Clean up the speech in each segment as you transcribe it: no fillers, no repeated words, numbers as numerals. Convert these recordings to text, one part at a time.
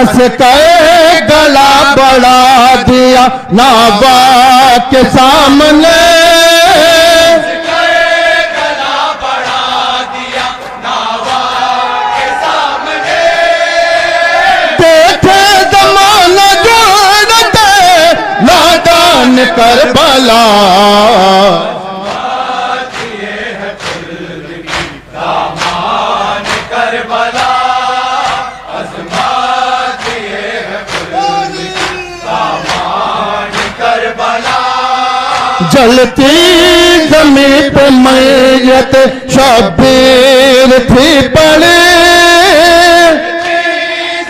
हंस कर गला बढ़ा दिया नावा के सामने, गला बढ़ा दिया नावा के सामने। देखे जमाना जोड़ते नादान करबला, दामान करबला, अज़मात ये है खुद की दामान करबला। जलती ज़मीं पे मैयत शब्बीर थी पड़ी,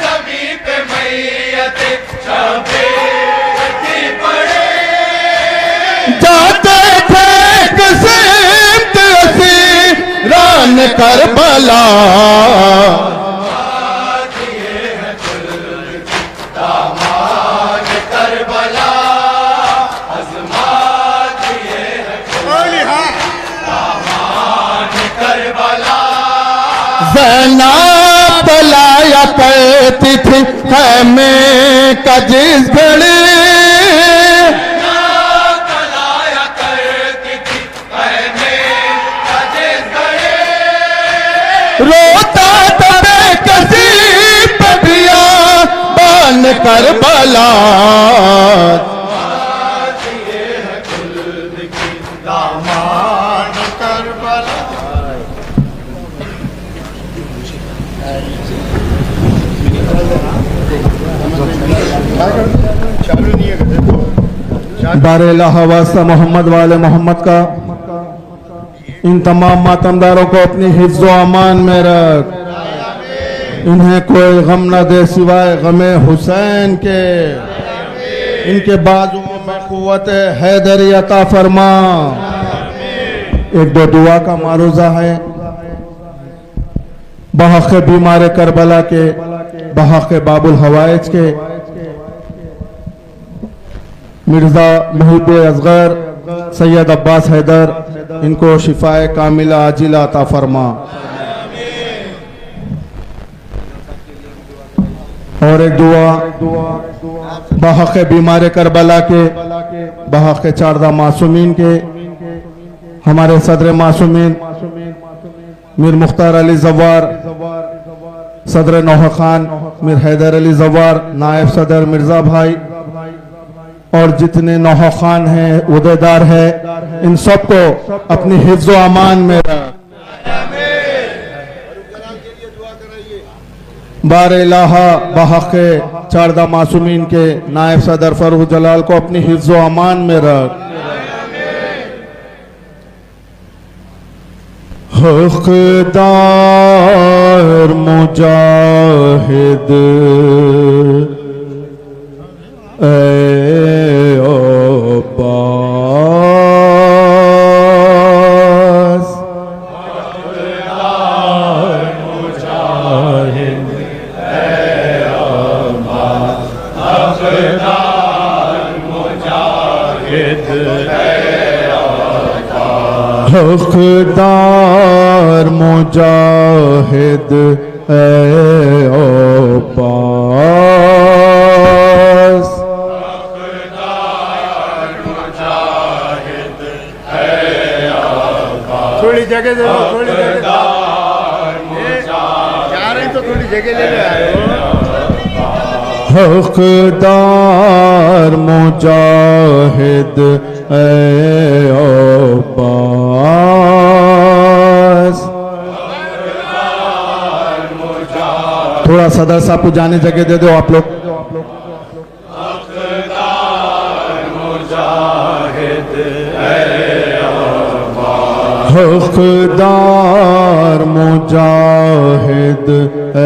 ज़मीं पे मैयत शब्बीर थी पड़ी। जाते थे किस्मत असीरान करबला, दामान करबला, अज़मात ये है दामान करबला। ज़ैनब लाया करती थी खैमे का जिस घड़ी, कलाया करती थी कहने का जिस घड़ी। रोता तबे कसी पे दिया बान करबला, दामान करबला। बारेला वास्ता मोहम्मद वाले मोहम्मद का इन तमाम मातमदारों को अपनी हिफ्ज़ व अमान में रख, इन्हें कोई गम न दे सिवाय गमे हुसैन के, इनके बाजुओं में क़ुव्वत हैदरी अता फरमा। एक दो दुआ का मारूजा है बहक़ बीमार करबला के, बहक़ बाबुल हवाइज के मिर्ज़ा मुहिब असगर सैयद अब्बास हैदर, इनको शिफाए कामिला आजिला अता फरमा। और एक दुआ बहक़ बीमार करबला के, बहक़ 14 मासूमीन के, हमारे सदर मासूमीन मीर मुख्तार अली जवार, सदर नौह खान मीर हैदर अली जवार, नायब सदर मिर्ज़ा भाई और जितने नौह खान हैं, उहदेदार है, इन सबको अपनी हिफ्ज़ व अमान में रख। बार इलाहा बहक़ 14 मासूमीन के नायब सदर फरूख जलाल को अपनी हिफ्ज़ व अमान में रख। हक़दार मुजाहिद ए अब्बास, हक़दार मुजाहिद ए अब्बास, थोड़ी जगह दे दो, थोड़ी जगह जा रहे हैं तो थोड़ी जगह ले लो। हक़दार मुजाहिद ए अब्बास। थोड़ा सदर साहब को जाने जगह दे दो आप लोग। हक़दार मुजाहिद ए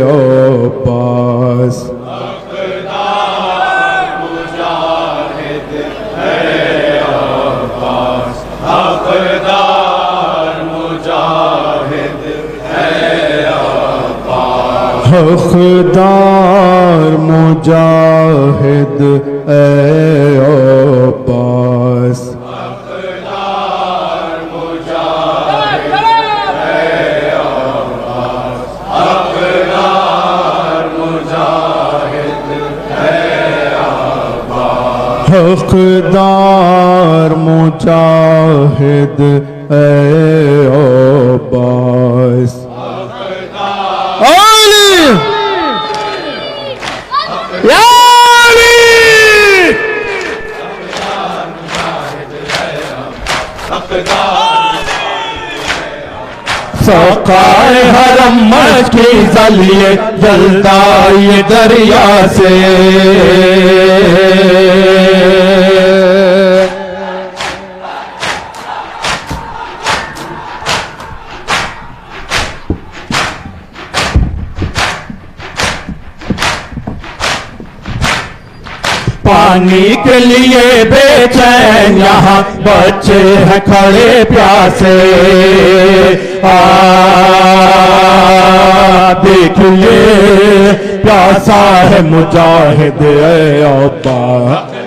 अब्बास, हक़दार मुजाहिद ए अब्बास, हक़दार मुजाहिद हकदार मुजाहिद ए अब्बास अली या अली सकाए हरम की जलिए जलता ये दरिया से पानी के लिए बेचैन यहाँ बच्चे हैं खड़े प्यासे देखिए प्यासा है मुजाहिद ए अब्बास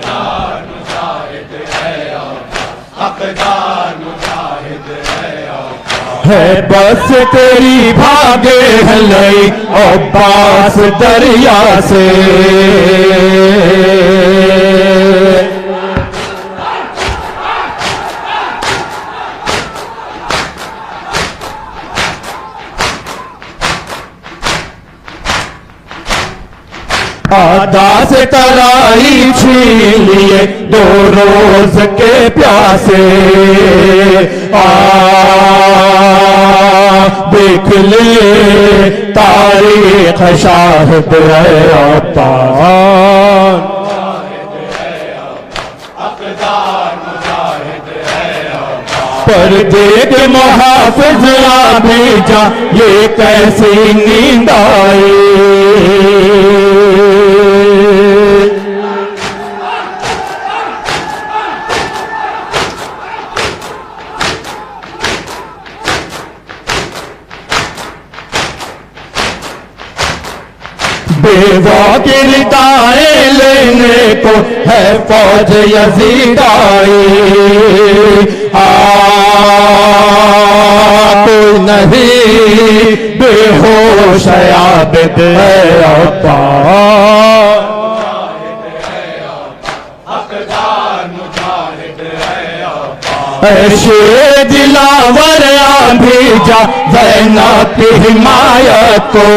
है बस तेरी भागे है लई अब्बास दरिया से आदा से तराई छीन लिए 2 रोज के प्यासे देख लिए तारीख शाहिद है अब्बास पर्दे के मुहाफिज भेजा ये कैसी नींद आई बेवा की रिदाएं लेने को है फौज यजीद आई कोई नहीं बेहोश आबिद है अब्बास शेर दिलावर भेजा ज़ैनब की हिमायत को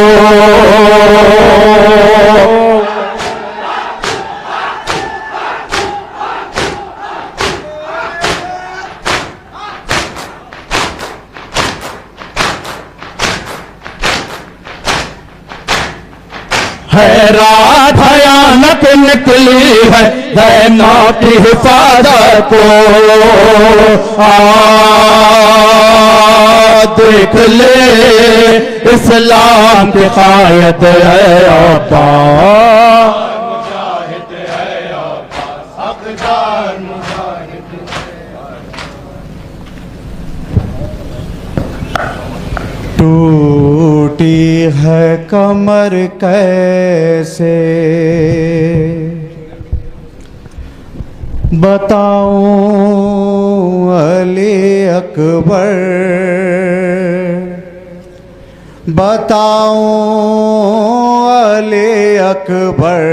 हैरान भयानक निकली है ज़ैनब की हिफाजत को देख ले इस्लाम की कायद है अब्बास टूटी है कमर कैसे बताऊं अली अकबर बताऊं अली अकबर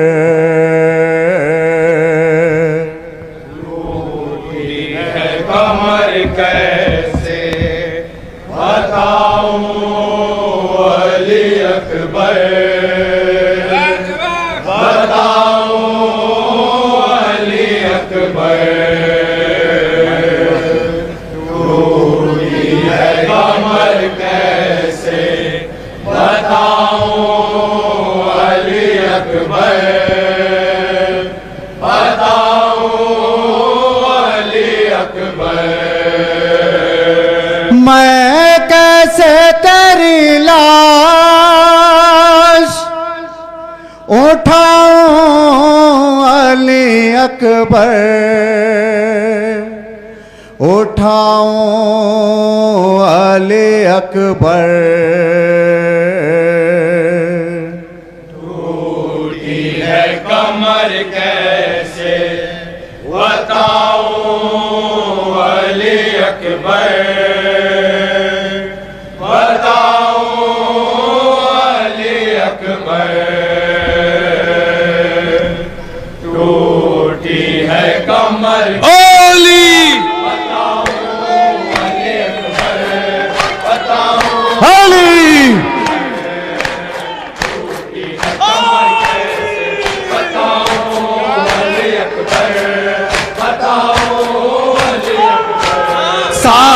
टूटी है कमर कैसे बताऊं अली अकबर बताऊं अली अकबर टूटी है कमर कैसे बताऊं अली अकबर बताऊं अली अकबर मैं कैसे तेरी लाश उठाऊं अली अकबर उठाऊं अली अकबर टूटी है कमर कैसे बताऊं अली अकबर टूटी है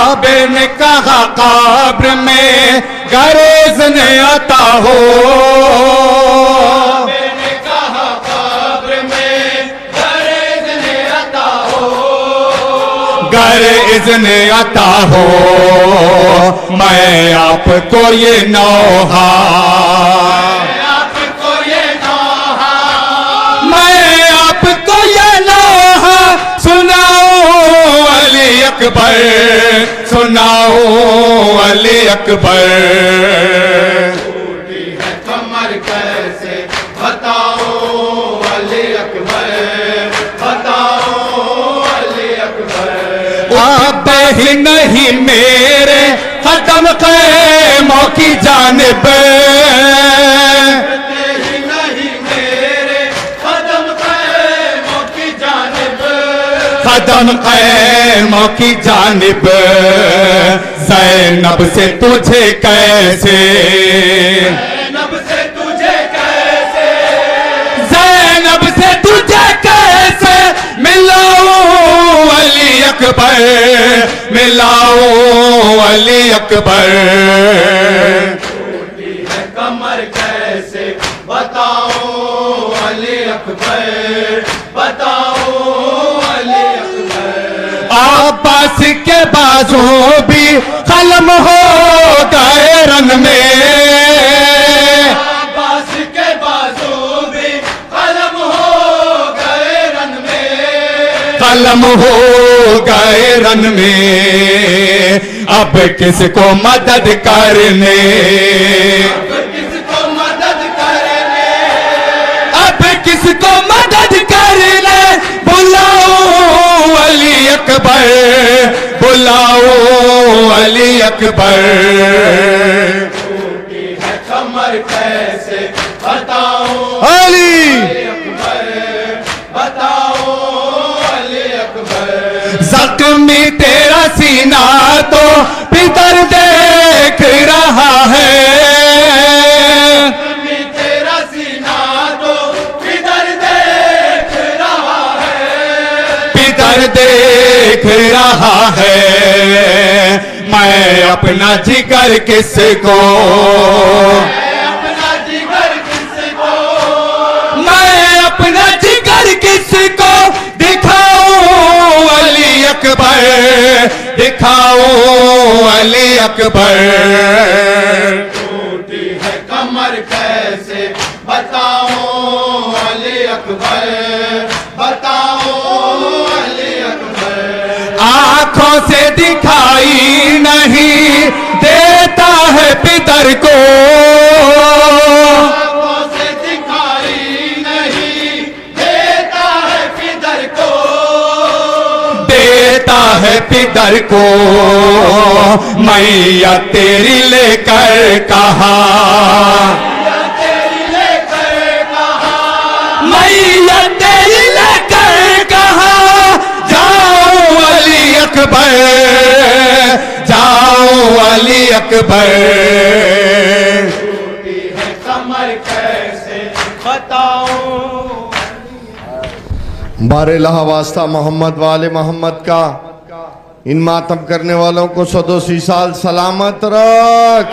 काबे ने कहा कब्र में गरज ने आता हो, काबे ने कहा कब्र में गरज ने आता हो, गरज ने आता हो। मैं आपको ये नौहा, आपको ये नौहा, मैं आपको ये नौहा सुनाऊं अली अकबर, सुनाओ अली अकबर। टूटी है कमर कैसे बताओ अली अकबर, बताओ अली अकबर। आप ही नहीं मेरे कदम क़ैमों की जानिब, ही नहीं मेरे कदम क़ैमों की जानिब, कदम क़ैमों की जानिब। ज़ैनब से तुझे कैसे, ज़ैनब से तुझे कैसे, ज़ैनब से तुझे कैसे मिलाऊं अली अकबर, मिलाऊं अली अकबर। टूटी है कमर कैसे बताओ अली अकबर, बताओ अली अकबर। अब्बास के बाजू भी कलम हो गए रन में, अब्बास के बाजू भी कलम हो गए रन में, कलम हो गए रन में। अब किसको मदद करने, अब किसको मदद करने, अब किसको मदद करने। बुलाओ अली अकबर, बुलाओ अली अकबर। टूटी है कमर कैसे बताओ अली अकबर, बताओ अली अकबर। जख्मी तेरा सीना तो पितर देख रहा है, जख्मी तेरा सीना तो पितर देख रहा है, पितर देख रहा है। मैं अपना जिगर किसको, मैं अपना जिगर किसको, मैं अपना जिगर किसको दिखाऊं अली अकबर, दिखाओ अली अकबर। टूटी है कमर कैसे बताओ अली अकबर, बताओ अली अकबर। आंखों से दिखाई नहीं देता है पितर को, आंखों से दिखाई नहीं देता है पितर को, देता है पितर को। मैया तेरी लेकर कहा, मैया तेरी लेकर कहा, मैया तेरी लेकर कहा। जाओ अली अकबर, जाओ अली अकबर। टूटी है कमर कैसे बताओ। बारे लहा वास्ता मोहम्मद वाले मोहम्मद का, इन मातम करने वालों को 180 साल सलामत रख।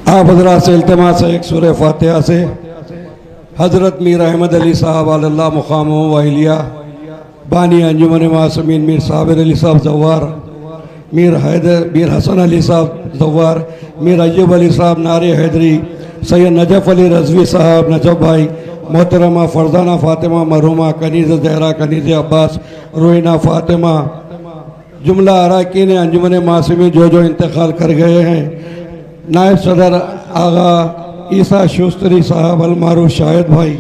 आप हजरात से इल्तिमास है एक सूरह फातिहा से हज़रत मीर अहमद अली साहब अल्लाह मुक़ाम वाहिलिया बानी अंजुमन मासूमीन मीर साबिर अली साहब जव्वार, मीर हसन अली साहब जव्वार, मीर अय्यूब अली साहब नारे हैदरी, सैयद नजफ़ अली रज़वी साहब नजफ़ भाई, मोहतरमा फरजाना फ़ातिमा मरहुमा कनीज़ ज़हरा कनीज़ अब्बास रोहिना फ़ातिमा, जुमला अरकान अंजुमन मासूमीन जो इंतकाल कर गए हैं। नायब सदर आगा ईसा शुस्तरी साहब अलमारूफ शाहिद भाई,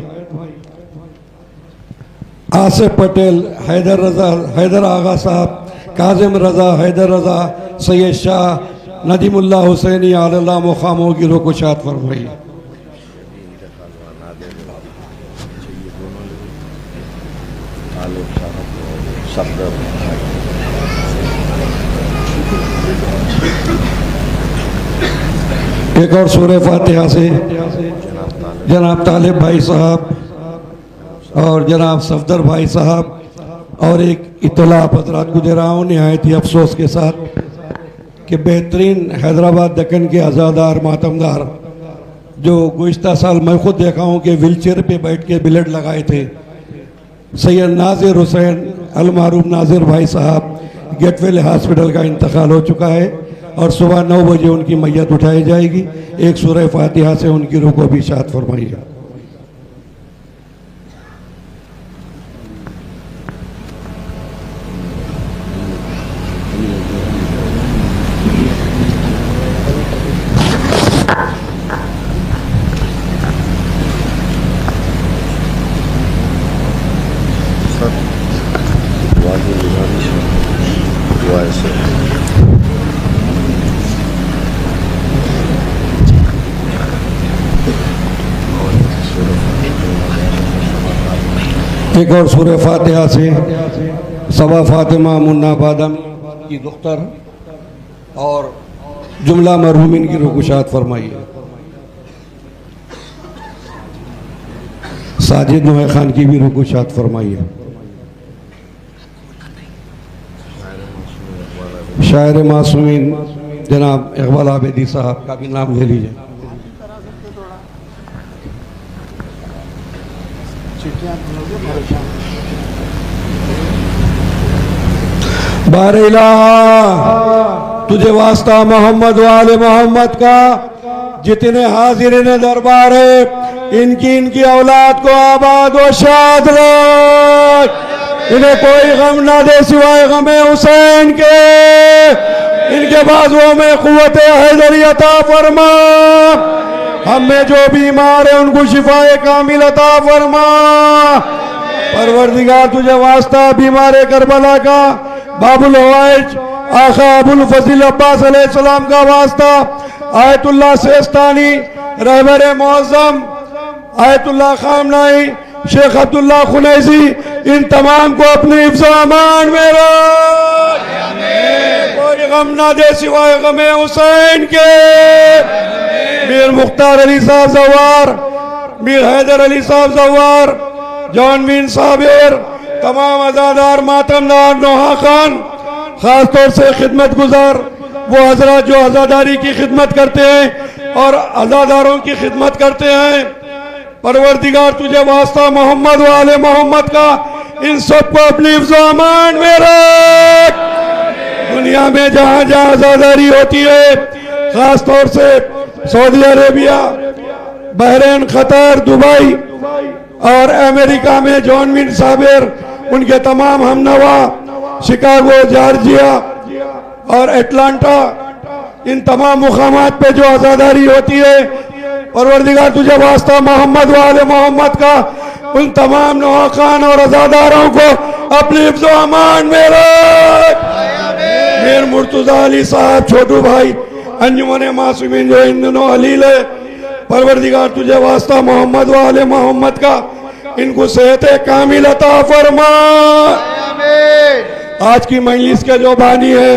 आसिफ पटेल, हैदर आगा साहब, काजिम रज़ा, हैदर रज़ा, सैयद शाह नदीमुल्लाह हुसैनी अल्लाह मुक़ामों की रुकुशात फरमाई। एक और सूरह फातिहा से जनाब तालिब भाई साहब और जनाब सफदर भाई साहब और एक इत्तला आप हजरात को दे रहा हूँ नहायत ही अफसोस के साथ कि बेहतरीन हैदराबाद दक्कन के आज़ादार मातमदार जो गुज़िश्ता साल मैं खुद देखा हूँ कि व्हीलचेयर पे बैठ के ब्लेड लगाए थे, सैयद नाजिर हुसैन अलमारूफ नाजिर भाई साहब गेटवेल हॉस्पिटल का इंतकाल हो चुका है और सुबह 9 बजे उनकी मैयत उठाई जाएगी। एक सूरह फातिहा से उनकी रूह को भी शाद फरमाइए। एक और सूरह फातिहा से सबा फातिमा मुन्ना बादम की दुख्तर और जुमला मरहूमिन की रूह को शाद फरमाइए। साजिद नूह खान की भी रूह को शाद फरमाइए। शायर मासूमीन जनाब इकबाल आबिदी साहब का भी नाम ले लीजिए। बारिला तुझे वास्ता मोहम्मद वाले मोहम्मद का, जितने हाजिरीन दरबार है इनकी औलाद को आबाद व शाद रख, इन्हें कोई गम ना दे सिवाय गमे हुसैन के, इनके बाजुओं में कुव्वत हैदरी अता फरमा, हम में जो बीमार है उनको शिफाए कामिल अता फरमा। परवरदिगार तुझे वास्ता बीमार करबला का बाबुल हवाइज आखा अबुल फजील अब्बास अलैहिस्सलाम का वास्ता, आयतुल्लाह सेस्तानी रहबर मुअज्जम Ayatollah Khamenei sheikh Abdullah Khunaisi, इन तमाम को अपने हिफ्ज़ अमान में रख, कोई गम ना दे सिवाय गमे हुसैन के। मीर मुख्तार अली साहब जवार, मीर हैदर अली साहब जवार, जॉनवीन साबिर, तमाम अज़ादार मातमदार नोहा खान, खास तौर से खिदमत गुजार वो हजरत जो अज़ादारी की खिदमत करते हैं और अज़ादारों की खिदमत करते हैं। परवरदिगार तुझे वास्ता मोहम्मद वाले मोहम्मद का, इन सबको अपनी हिफ्ज़ अमान में रख। दुनिया में जहाँ जहाँ आज़ादारी होती है, खास तौर से Saudi Arabia, Bahrain, Qatar, Dubai और अमेरिका में जॉनविन साबिर, उनके तमाम हमनवा, शिकागो, जॉर्जिया और एटलांटा, इन तमाम मुकामात पे जो आज़ादारी होती है, परवरदिगार तुझे वास्ता मोहम्मद वाले मोहम्मद का, उन तमाम नौहा खान और आज़ादारों को अपनी हिफ्ज़ अमान में रख। मीर मुर्तज़ा अली साहब छोटू भाई अंजुमन मासूमीन जो इन दिनों अलील है, परवरदिगार तुझे वास्ता मोहम्मद वाले मोहम्मद का, इनको सेहत कामिल अता फरमा। आज की मजलिस के जो बानी है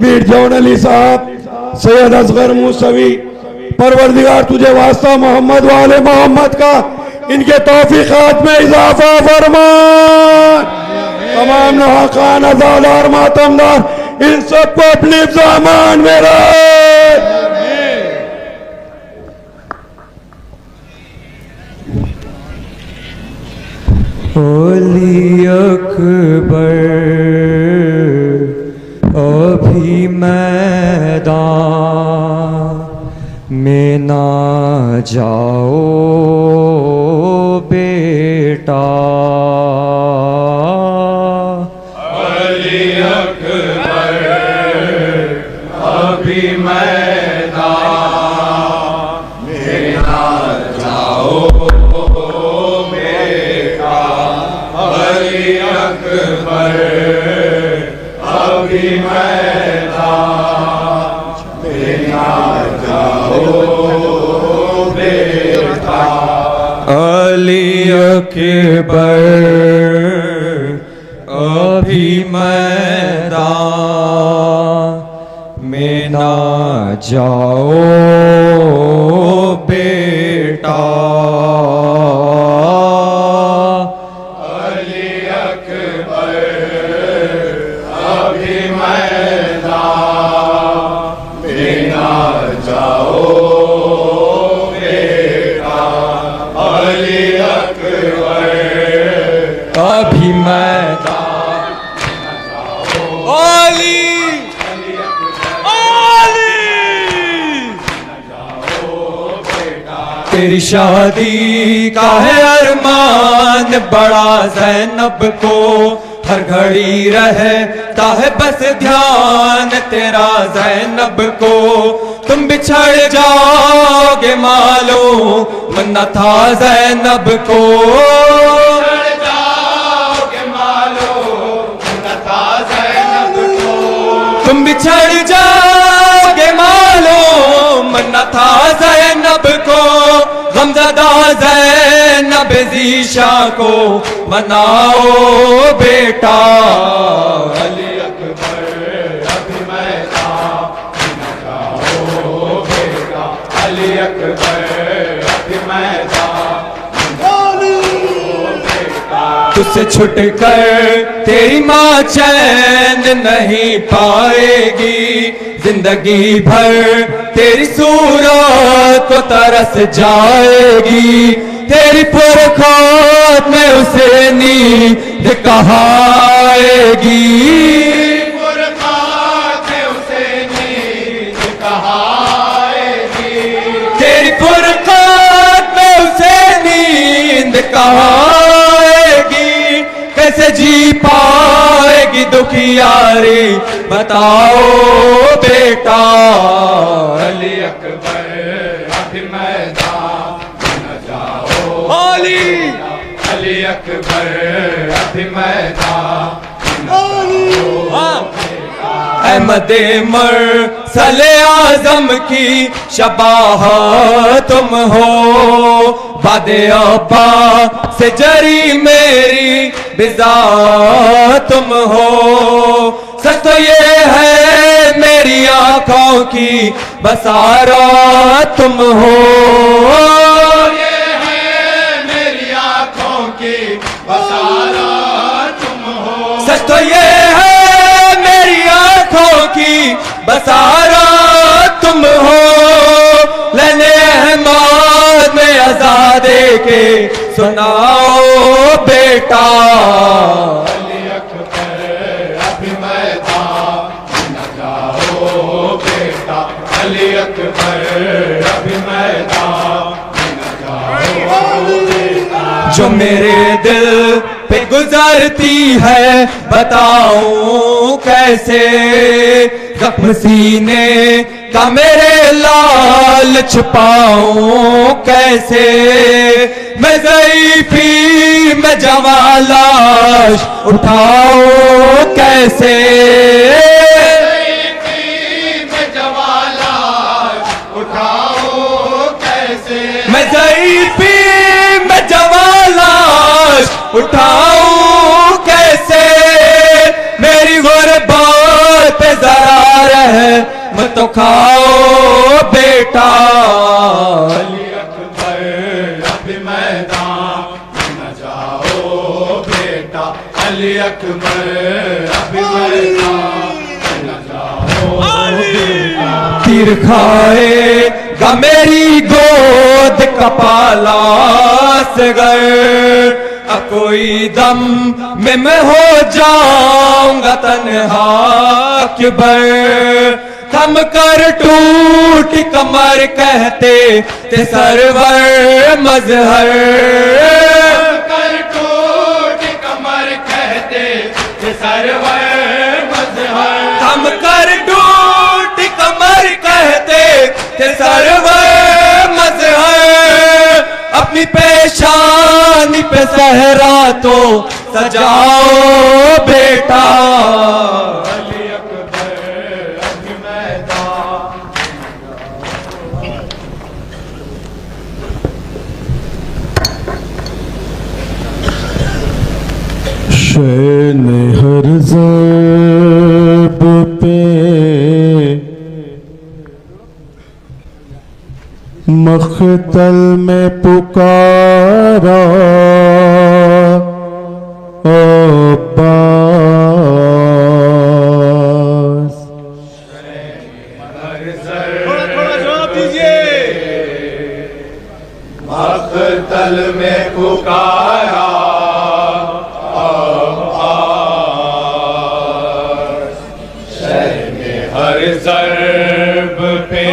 मीर जौन अली साहब, सैयद असगर मूसवी, परवरदिगार तुझे वास्ता मोहम्मद वाले मोहम्मद का, इनके तौफीकात में इजाफा फरमा। तमाम नौहा खान, अज़ादार, मातमदार, इन सबको अपने हिफ्ज़ अमान में रख। ओली अकबर अभी मैदान में ना जाओ बेटा, अली अकबर अभी मैदान में ना जाओ बेटा, अली अकबर अभी मैदान में ना जाओ बेटा, अली अकबर अभी मैदान में ना जाओ बेटा, अली अकबर तेरी शादी का है अरमान बड़ा ज़ैनब को, हर घड़ी रहता है बस ध्यान तेरा ज़ैनब को। तुम बिछड़ जाओगे मालूम न था ज़ैनब को, बिछड़ जाओगे मालूम न था ज़ैनब को। तुम बिछड़ जाओगे मालूम न था ज़ैनब को। गमज़दा ज़ैनब ज़ीशा को मनाओ बेटा, अली अकबर अभी मैदान न जाओ बेटा, अली अकबर अभी मैदान तुझसे छुट कर तेरी माँ चैन नहीं पाएगी, जिंदगी भर तेरी सूरत को तरस जाएगी। तेरी पुरखोट में उसे नींद कहाँ आएगी, पुरखात में उसे नींद कहाँ आएगी। तेरी पुरखोट में उसे नींद कहाँ आएगी। कैसे जी पाएगी दुखियारी बताओ बेटा, अली अकबर अभी मैदान न जाओ अली अली अकबर अभी मैदान अहमद मरसले आज़म की शबाह तुम हो, बादे अब्बा से जरी मेरी बिज़ा तुम हो। सच तो ये है मेरी आंखों की बसारा तुम हो, ये है मेरी आंखों की बसारा तुम हो। सच तो ये है मेरी आंखों की बसारा तुम हो। लेने अहमद में आज़ादे के सुनाओ बेटा, अली अकबर अभी मैदान न जाओ बेटा, अली अकबर अभी मैदान न जाओ बेटा। जो मेरे दिल पे गुजरती है बताऊं कैसे, जख्म सीने का मेरे लाल छुपाऊं कैसे। मैं ज़ईफ़ी मैं जवां लाश उठाऊं कैसे, मैं जवां लाश उठाओ कैसे। मैं ज़ईफ़ी मैं जवां लाश उठाऊं कैसे। मेरी गुरबत पे ज़रा रहम तो खाओ बेटा, अली अकबर अभी मैदान न जाओ बेटा, अली अकबर अभी मैदान न जाओ बेटा। तीर खाएगा मेरी गोद कपाला असगर, कोई दम में मैं हो जाऊंगा तन्हा अकबर। थम कर टूट कमर कहते ते सरवर मजहर, कर टूट कमर कहते थे सरवर मजहर। थम कर टूट कमर कहते थे सरवर मजहर। अपनी पेशानी पे सहरा तो सजाओ बेटा, अली अकबर अभी मैदान शैन हर ज़ब पे मख्तल में पुकारा अब्बास। मख्तल में पुकारा हर ज़र्ब पे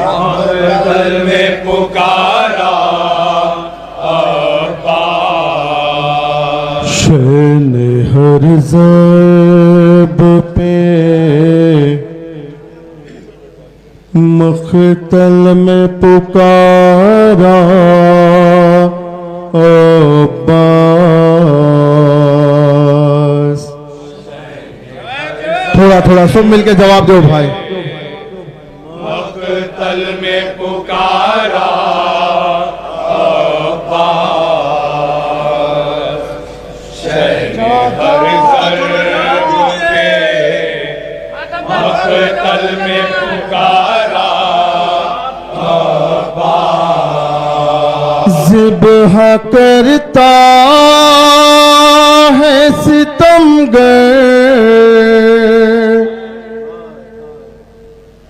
मख्तल में हर ज़ैब पे मख्तल में पुकारा अब्बास। थोड़ा थोड़ा सब मिलके जवाब दो भाई। मक़तल में पुकारा अब्बास, शहने हर ज़र्ब पे मक़तल में पुकारा अब्बास। ज़िब्ह करता है सितमगर,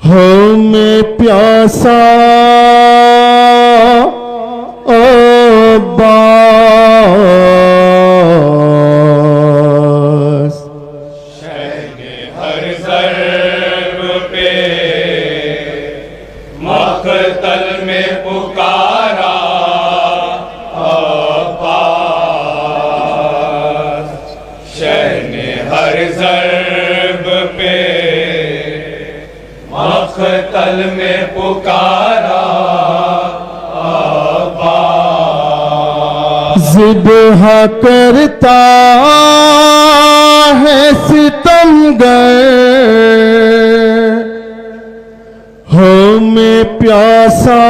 हमें प्यासा अब्बास। शहने हर ज़र्ब पे मक़तल में पुकारा अब्बास, शहने हर ज़र्ब पे मक़तल में पुकारा अब्बास। ज़िब्ह करता है सितमगर, हमें प्यासा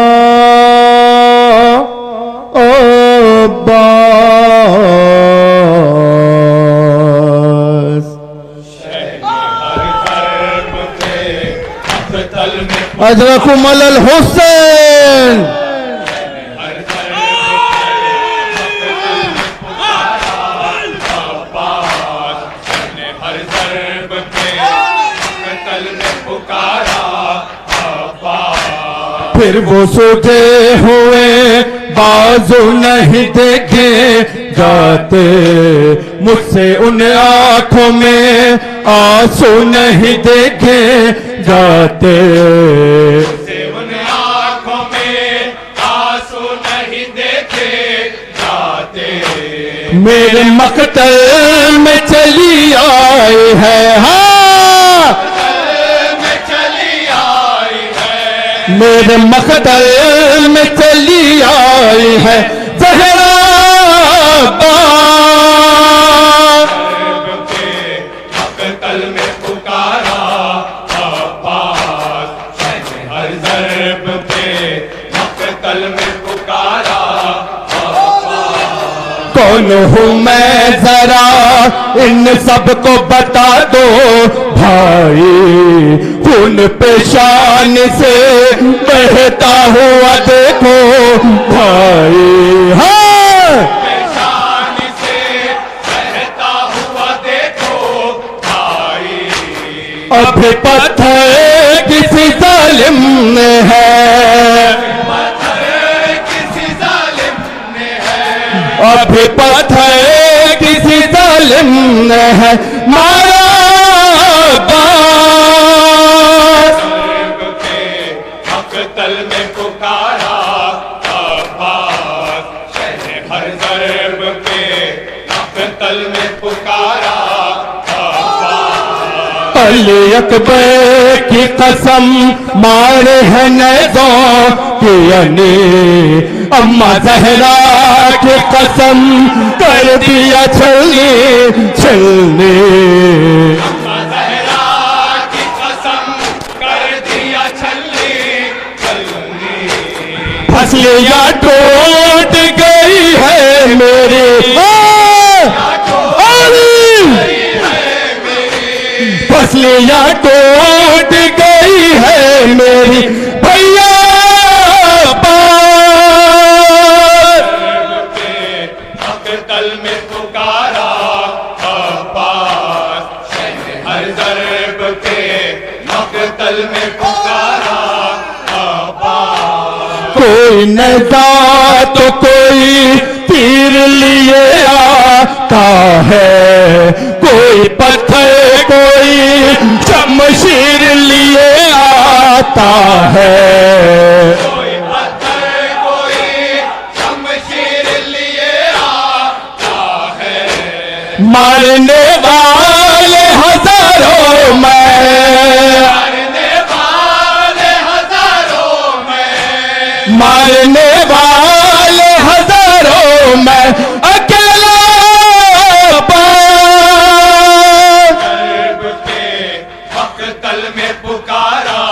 अब्बास। अजरकुम अल हुसैन। फिर वो सोते हुए बाजू नहीं देखे जाते, मुझसे उन आंखों में आंसू नहीं देखे जाते। से उन आँखों में आंसू नहीं देखे जाते। मेरे मकतल में चली आई है, हाँ में चली आई है, मेरे मकतल में चली आई है ज़हरा अब्बास। मक़तल में पुकारा अब्बास, हर ज़र्ब पे मक़तल में पुकारा। कौन हूँ मैं जरा इन सबको बता दो भाई, खून पेशान से बहता हुआ देखो भाई। हाँ पेशान से बहता हुआ देखो भाई। अभी पत्थर किसी जालिम ने है, किसी जालिम ने है, अभी पत्थर किसी जालिम ने है मारा अब्बास। मक़तल में पुकारा अब्बास, शहने हर ज़र्ब पे मक़तल में पुकारा अब्बास। अली अकबर की कसम मारे हैं नज़ों की यानी, अम्मा जहरा की कसम कर दिया छलनी छलनी। अम्मा ज़हरा की कसम कर दिया छलनी छलनी। फसलियाँ टूट गई है मेरी, फसलियाँ टूट गई है मेरी भैया अब्बास। मक़तल में पुकारा अब्बास, शहने हर ज़र्ब पे मक़तल में पुकारा अब्बास। कोई नज़ा तो कोई तीर लिए आता है, कोई पत्थर कोई शमशीर लिए आता है। कोई पत्थर कोई शमशीर लिए आता है। मारने वाला मारने वाले हजारों में अकेला दर्ब के मकतल में पुकारा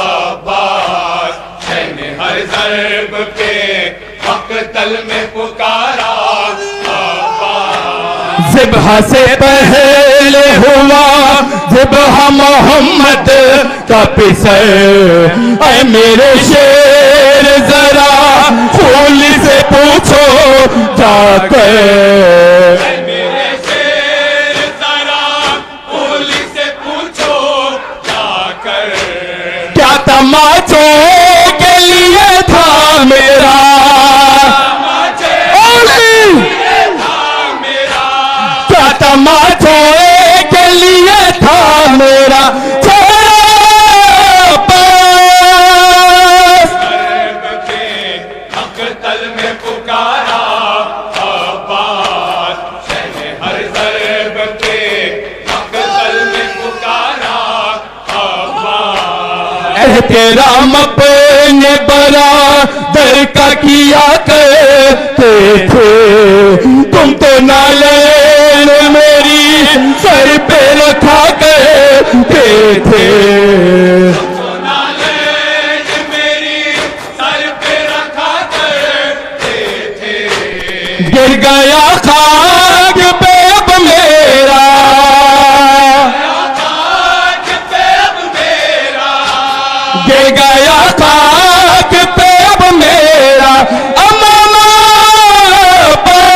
अब्बास, मैंने हर ज़र्ब के मकतल में पुकारा अब्बास। ज़िब्हा से पहले हुआ ज़िब्हा मोहम्मद का पिसर, ऐ मेरे शेर जरा फूल से पूछो जाकर, मेरे शेर जरा फूल से पूछो जाकर, क्या तमाचों के लिए था मेरा क्या तमाचों के लिए था मेरा मकतल में पुकारा अब्बास, मैंने हर ज़र्ब के मकतल में पुकारा अब्बास। एहतराम अपने बरादर का किया करते थे तुम, तो नालेन मेरी सर पे रखा करते थे, गिर गया खाक पे अब मेरा, गिर गया खाक पे अब मेरा अमामा पर।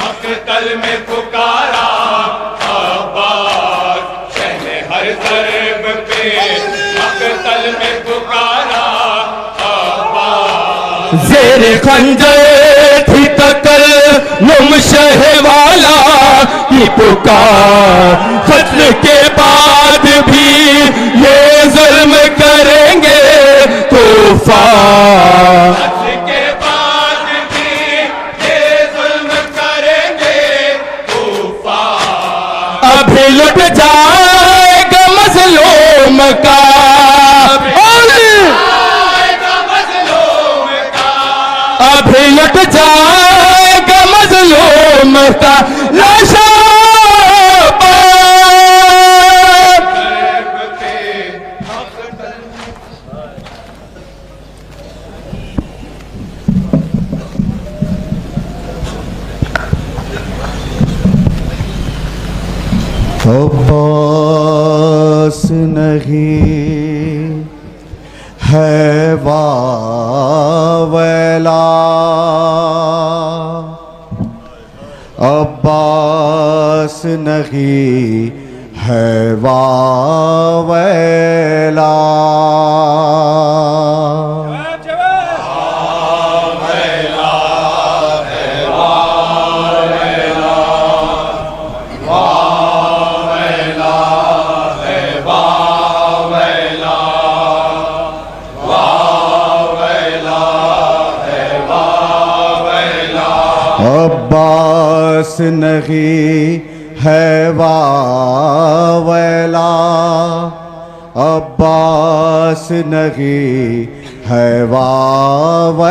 मकतल में पुकारा अब्बास, मैंने हर ज़र्ब पे मकतल में पुकारा अब्बास। ज़ेर खंजर थी तकर नुम शहवाला की पुकार, कत्ल के बाद भी ये जुल्म करेंगे तूफान, कत्ल के बाद भी ये जुल्म करेंगे तूफान। अभी लुट जाएगा मज़लूम का, अभी लुट जाएगा मज़लूम का लाशा अब्बास नहीं है वावेला, अब्बास नहीं है वावेला, अब्बास नहीं है वावेला, अब्बास नहीं है वावेला,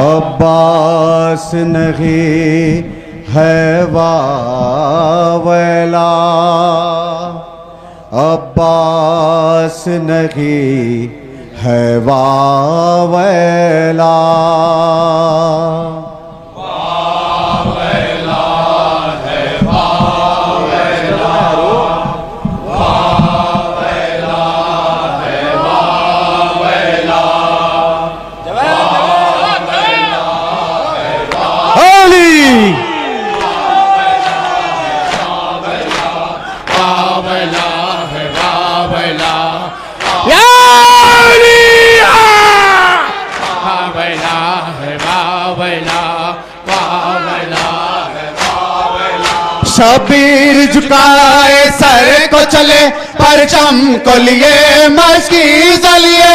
अब्बास नहीं है वावेला, अब्बास नहीं है वावेला, वावेला शबीर झुकाए सर को चले परचम को लिए मस्की जलिए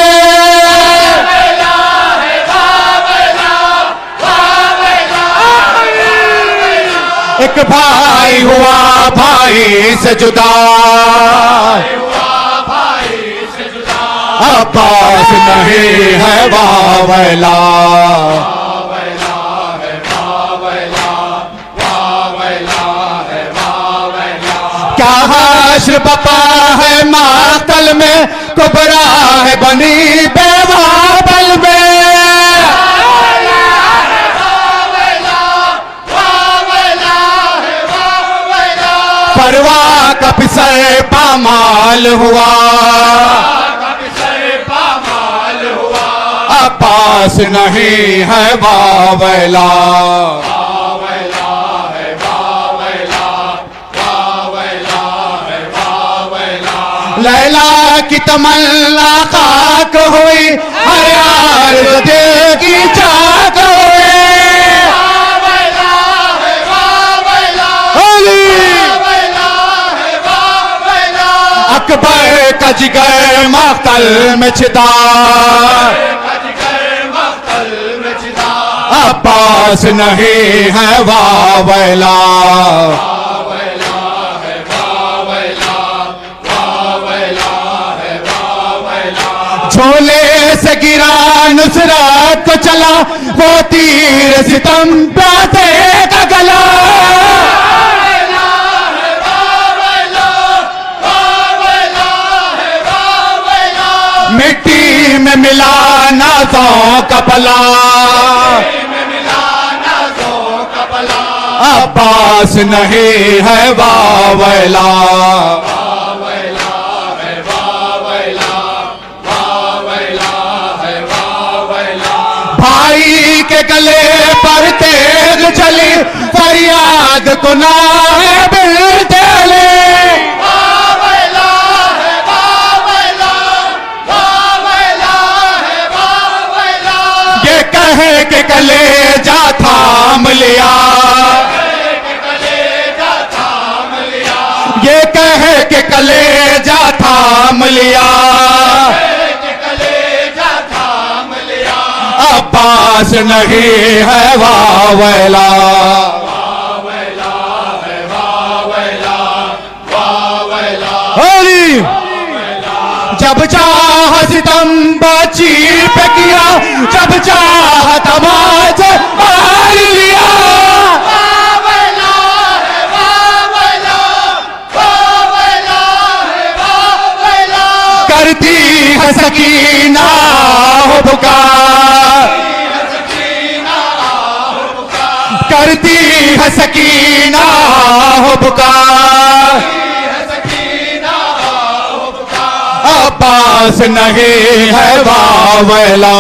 एक भाई हुआ भाई से जुदा अब्बास नहीं है वावैला क्या हाशर बपा है मातल में कुबरा है बनी बेवाबल में परवाह का पिसर पामाल हुआ अब्बास नहीं है वावैला लैला की तमन्ना खाक हुई हर यार दिल की चाक हुई अकबर का जिगर मख्तल में छिदा अब्बास नहीं है वावैला झोले से गिरा नुसरत को चला वो तीर सितम प्यासे का गला मिट्टी में मिला नाज़ों का पला अब्बास नहीं है वावैला भाई के गले पर तेग चली फरियाद को नायब चले ये कहे के गले जा थाम लिया ये कहे के गले जा थाम लिया अब्बास नहीं है वावैला जब चाह सितम चीर पे किया जब चाह तमाच मार लिया करती है सकीना हो पुकार करती है सकीना हो पुकार अब्बास नहीं है वावैला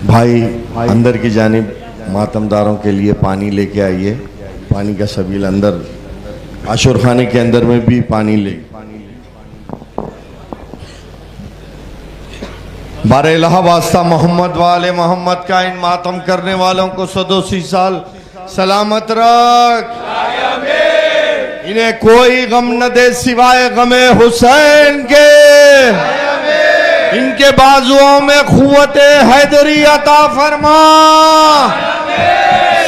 भाई अंदर की जानिब मातमदारों के लिए पानी लेके आइए। पानी का सबील अंदर आशुर खाने के अंदर में भी पानी ले। बारे लहा वास्ता मोहम्मद वाले मोहम्मद का इन मातम करने वालों को 180 साल सलामत रख। इन्हें कोई गम न दे सिवाय गमे हुसैन के। इनके बाजुओं में खुवते हैदरी अता फरमा।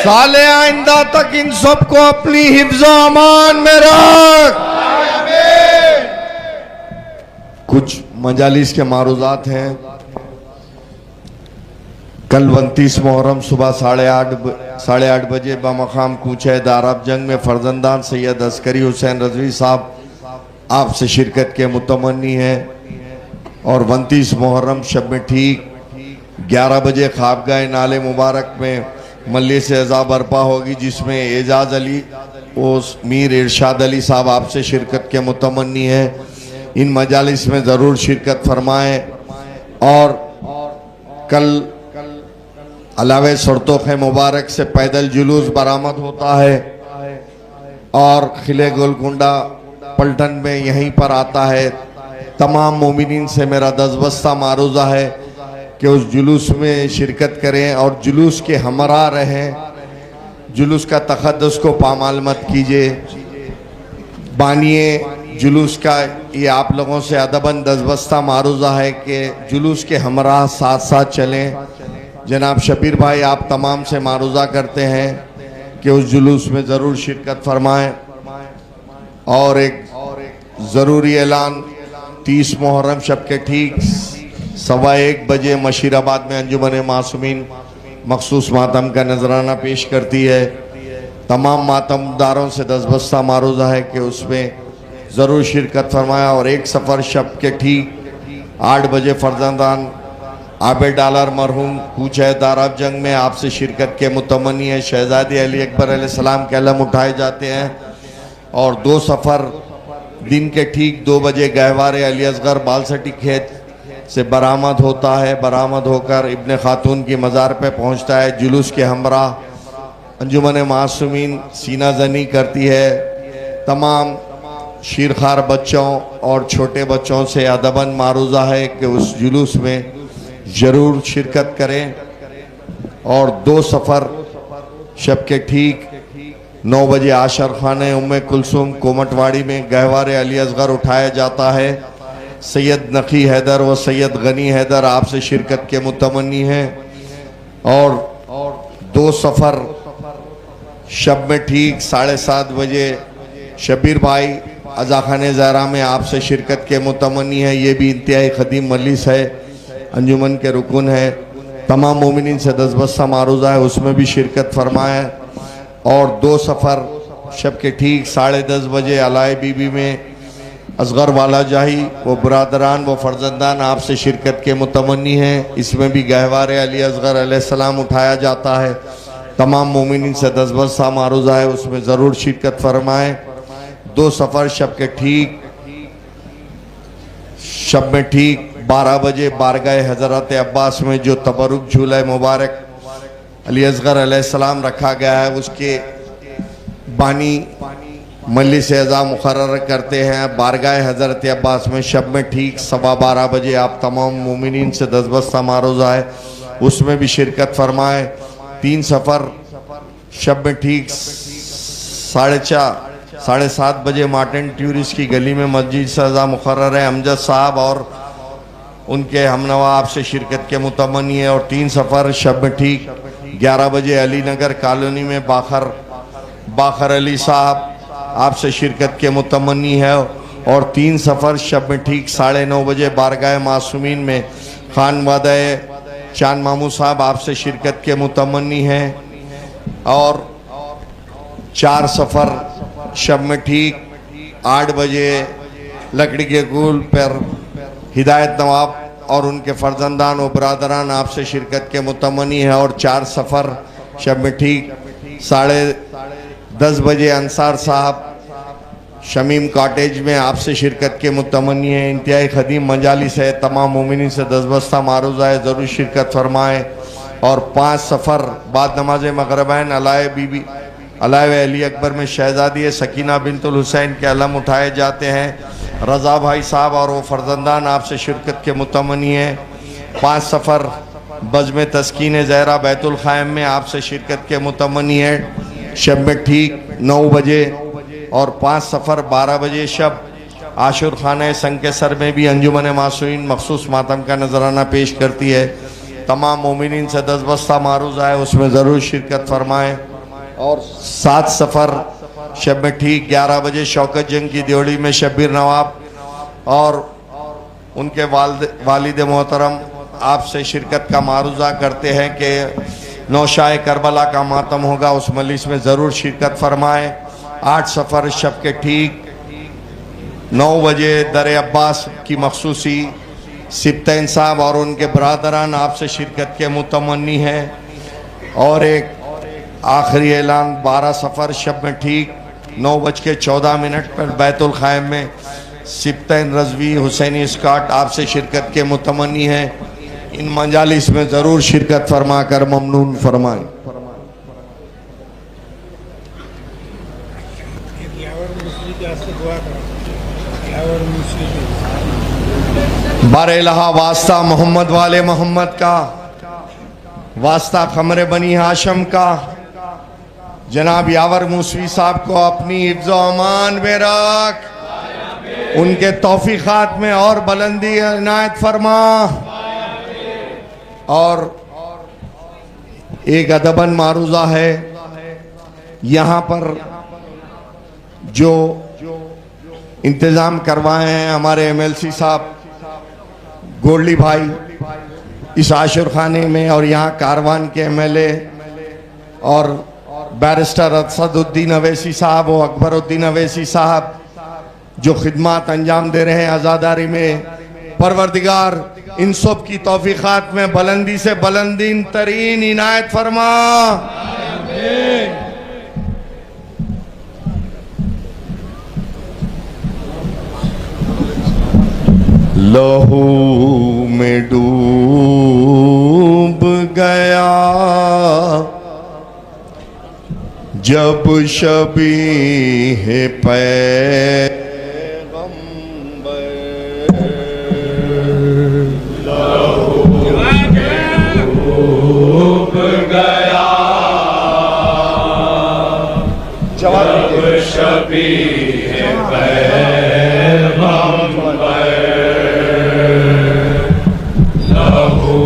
साले आइंदा तक इन सबको अपनी हिफ्ज़ो अमान में रख। कुछ मजालिस के मारूजात हैं। कल 29 मुहर्रम सुबह 8:30 बजे बमकाम कूचे दारब जंग में फर्जंदान सैयद अस्करी हुसैन रजवी साहब आपसे शिरकत के मुतमन्नी हैं। और 29 मुहर्रम शब में ठीक 11 बजे ख्वाबगाह नाले मुबारक में मजलिस अज़ा बर्पा होगी, जिसमें एजाज अली और मीर इरशाद अली साहब आपसे शिरकत के मुतमन्नी हैं। इन मजालिस में ज़रूर शिरकत फरमाएँ। और कल अलावे सरतोख मुबारक से पैदल जुलूस बरामद होता है और खिले गोलकुंडा पलटन में यहीं पर आता है। तमाम मोमिनीन से मेरा दसबस्ता मारूजा है कि उस जुलूस में शिरकत करें और जुलूस के हमरा रहें, जुलूस का तक़द्दुस को पामाल मत कीजिए। बानिए जुलूस का ये आप लोगों से अदबन दसबस्ता मारूज़ा है कि जुलूस के हमरा साथ साथ चलें। जनाब शबीर भाई आप तमाम से मारूज़ा करते हैं कि उस जुलूस में ज़रूर शिरकत फरमाएं। और एक ज़रूरी ऐलान, 30 मुहर्रम शब के ठीक 1:15 बजे मशीराबाद में अंजुमन मासूमीन मखसूस मातम का नजराना पेश करती है। तमाम मातमदारों से दसबस्ता मारूज़ा है कि उसमें ज़रूर शिरकत फरमाया। और 1 सफ़र शब के ठीक 8 बजे फर्जंदान आबे डालर मरहूम कूच है दाराब जंग में आपसे शिरकत के मुतमनी है। शहजादी अली अकबर अलैहिस्सलाम के अलम उठाए जाते हैं। और 2 सफ़र दिन के ठीक 2 बजे गहवारे अली असगर बालसटी खेत से बरामद होता है। बरामद होकर इब्ने खातून की मज़ार पे पहुंचता है। जुलूस के हमरा अंजुमन मासूमीन सीना जनी करती है। तमाम शीरखार बच्चों और छोटे बच्चों से अदबन मारूज़ा है कि उस जुलूस में ज़रूर शिरकत करें। और 2 सफ़र शब के ठीक 9 बजे आशर खाने उम्मे कुलसुम कोमटवाड़ी में गहवारे अली असगर उठाया जाता है। सैयद नकी हैदर व सैयद गनी हैदर आपसे शिरकत के मुतमनी हैं। और 2 सफ़र शब में ठीक 7:30 बजे शबीर भाई अज़ाखाने ज़हरा में आपसे शिरकत के मुतमनी है। ये भी इंतहाई ख़दीम मजलिस है, अंजुमन के रुकन है। तमाम मोमिनीन से दसबस्ता मारूज़ा है, उसमें भी शिरकत फरमाएँ। और 2 सफ़र शब के ठीक 10:30 बजे अलाए बीबी में असगर वाला जाही वो बरदरान व फर्जंदान आपसे शिरकत के मुतमनी हैं। इसमें भी गहवारे अली असगर अलैहिस्सलाम उठाया जाता है। तमाम मोमिनीन से दसबस्ता मारूज़ा है, उसमें ज़रूर शिरकत फरमाएँ। 2 सफ़र शब के ठीक शब में ठीक 12 बजे बारगाह हज़रत अब्बास में जो तबरुक झूला मुबारक अली असगर अलैहिस्सलाम रखा गया है, उसके बानी मजलिस एज़ा मुकर्रर करते हैं। बारगाह हज़रत अब्बास में शब में ठीक 12:15 बजे आप तमाम मोमिनीन से दसबस्ता मारूज़ा है, उसमें भी शिरकत फरमाएँ। 3 सफ़र शब में ठीक 4:30 बजे मार्टिन ट्यूरिस्ट की गली में मस्जिद से एज़ा मुकर्रर है। अमजद साहब और उनके हमनवा आपसे शिरकत के मुतमनी है। और 3 सफ़र शब में ठीक 11 बजे अली नगर कॉलोनी में बाखर अली साहब आपसे शिरकत के मुतमनी है। और 3 सफ़र शब में ठीक 9:30 बजे बारगाह मासूमीन में खान वादे चांद मामू साहब आपसे शिरकत के मुतमनी हैं। और 4 सफ़र शब में ठीक 8 बजे लकड़ी के गुल पर हिदायत नवाब और उनके फर्जंदान व बरदरान आपसे शिरकत के मुतमनी है। और 4 सफ़र शब में ठीक 10:30 बजे अंसार साहब शमीम कॉटेज में आपसे शिरकत के मुतमनी है। इंतहाई ख़दीम मजालिस है, तमाम मोमिनीन से दसबस्ता मारूज़ा है, ज़रूर शिरकत फरमाएँ। और 5 सफ़र बाद नमाज मगरबैन अलाए बीबी अलाए अली अकबर में शहजादी सकीना बिनतुल हुसैन के अलम उठाए जाते हैं। रज़ा भाई साहब और वो फर्जंदान आपसे शिरकत के मुतमनी हैं। 5 सफ़र बज़्म तस्कीन ज़हरा बैतुल ख़ाइम में आपसे शिरकत के मुतमनी है, शब में ठीक 9 बजे। और 5 सफ़र 12 बजे शब आशुर खाना संकेसर में भी अंजुमन मासूमीन मखसूस मातम का नजराना पेश करती है। तमाम मोमिनीन से दसबस्ता मारूज़ा है, उसमें ज़रूर शिरकत फरमाएँ। और 7 सफ़र शब में ठीक 11 बजे शौकत जंग की दियोड़ी में शब्बीर नवाब और उनके वालिद मोहतरम आपसे शिरकत का मारूज़ा करते हैं कि नौशाए करबला का मातम होगा, उस मजलिस में ज़रूर शिरकत फरमाएँ। 8 सफ़र शब के ठीक 9 बजे दर अब्बास की मखसूसी सिप्तैन साहब और उनके बरदरान आपसे शिरकत के मुतमनी हैं। और एक आखिरी ऐलान, 12 सफ़र शब में ठीक 9:14 पर बैतुल ख़ाइम में सिप्तैन रज़वी हुसैनी स्कॉट आपसे शिरकत के मुतमनी हैं। इन मजालिस में ज़रूर शिरकत फरमा कर ममनून फरमाएँ। यावर मुस्लिम के दुआ करो, यावर मुस्लिम बारेलहा वास्ता मोहम्मद वाले मोहम्मद का, वास्ता खमरे बनी हाशम का, जनाब यावर मूसवी साहब को अपनी हिफ्ज़ो अमान में रख, उनके तौफीकात में और बुलंदी इनायत फरमा। और एक अदबन मारूजा है, यहाँ पर जो इंतज़ाम करवाए हैं हमारे MLC साहब गोल्डी भाई इस आशिर खाने में, और यहाँ कारवान के MLA और बैरिस्टर असदुद्दीन अवैसी साहब और अकबरुद्दीन अवैसी साहब जो खिदमत अंजाम दे रहे हैं आज़ादारी में, परवरदिगार इन सब की तौफीकात में बुलंदी से बुलंदीन तरीन इनायत फरमा। लहू में डूब गया जब शबीह पैगंबर, डूब गया जब शबीह पैगंबर, लहू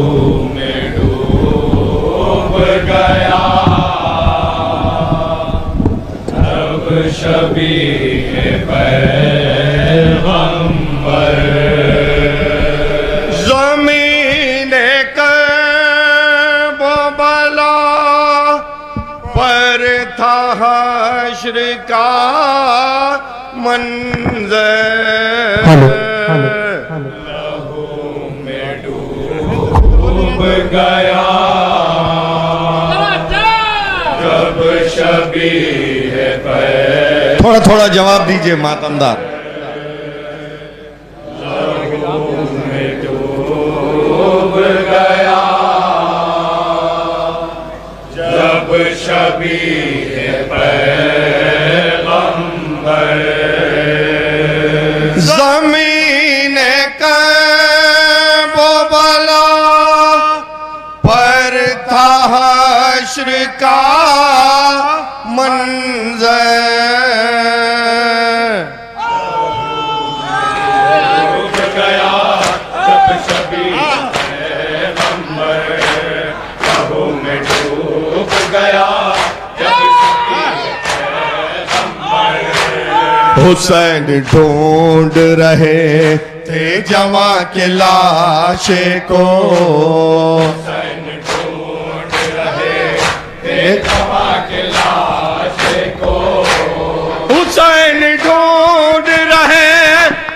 में डूब गया जब शबीह पैगंबर। ज़मीन करबला पर था हश्र का मंज़र, लहू में डूब गया जब शबीह पैगंबर। थोड़ा थोड़ा जवाब दीजिए मातमदार। डूब गया जब शबीह पैगंबर, ज़मीन करबला पर था हश्र का मंज़र, डूब गया जब शबीह पैगंबर, लहू में डूब गया जब शबीह पैगंबर। हुसैन ढूंढ रहे थे जवां के लाशे को, हुसैन ढूंढ रहे थे जवां के लाशे को, हुसैन ढूंढ रहे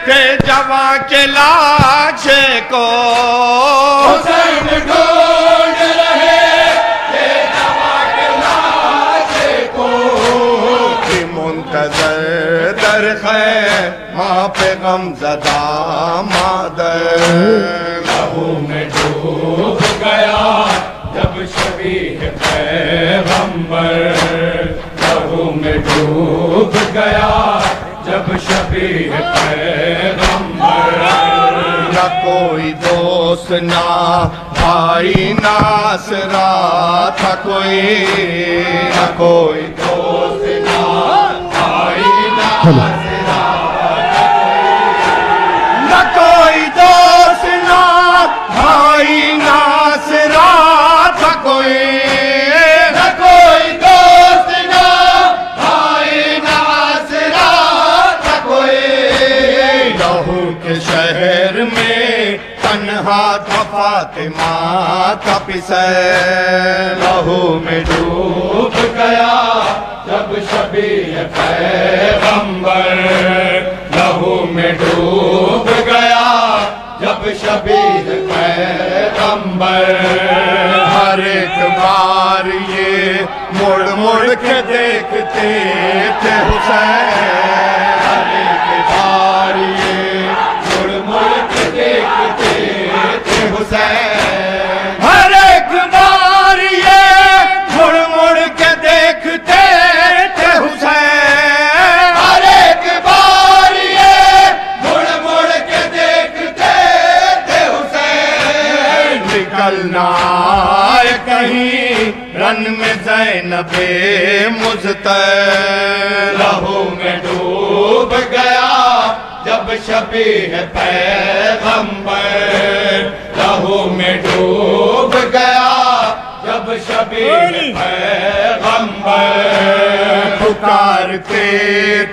थे जवां के लाशे को, हुसैन ढूंढ रहे थे जवां के लाशे को, कि मुंतज़र दर खैर माँ पे गमज़दा मादर, लहू में डूब गया जब शबीह पैगंबर, लहू में डूब गया जब शबीह पैगंबर। न कोई दोस्त ना भाई नासरा था कोई, न कोई दोस्त ना भाई नासरा, न कोई दोस्त ना भाई नासरा था कोई, न कोई दोस्त ना भाई नासरा था कोई, लहू के शहर में तन्हा था फातिमा का पिसर, लहू में डूब गया जब शबीह पैगंबर, लहू में डूब गया जब शबीह पैगंबर। हर एक बार ये मुड़ मुड़ के देखते थे हुसैन, हर एक बार ये मुड़ मुड़ के देखते थे हुसैन, हर एक बार ये मुड़ मुड़ के देखते थे हुसैन, हर एक बार ये मुड़ मुड़ के देखते जाए कहीं रन में ज़ैनबे मुज़्तैर। लहू में डूब गया जब शबीह पैगंबर, लहू में डूब गया जब शबीह पैगंबर। पुकारते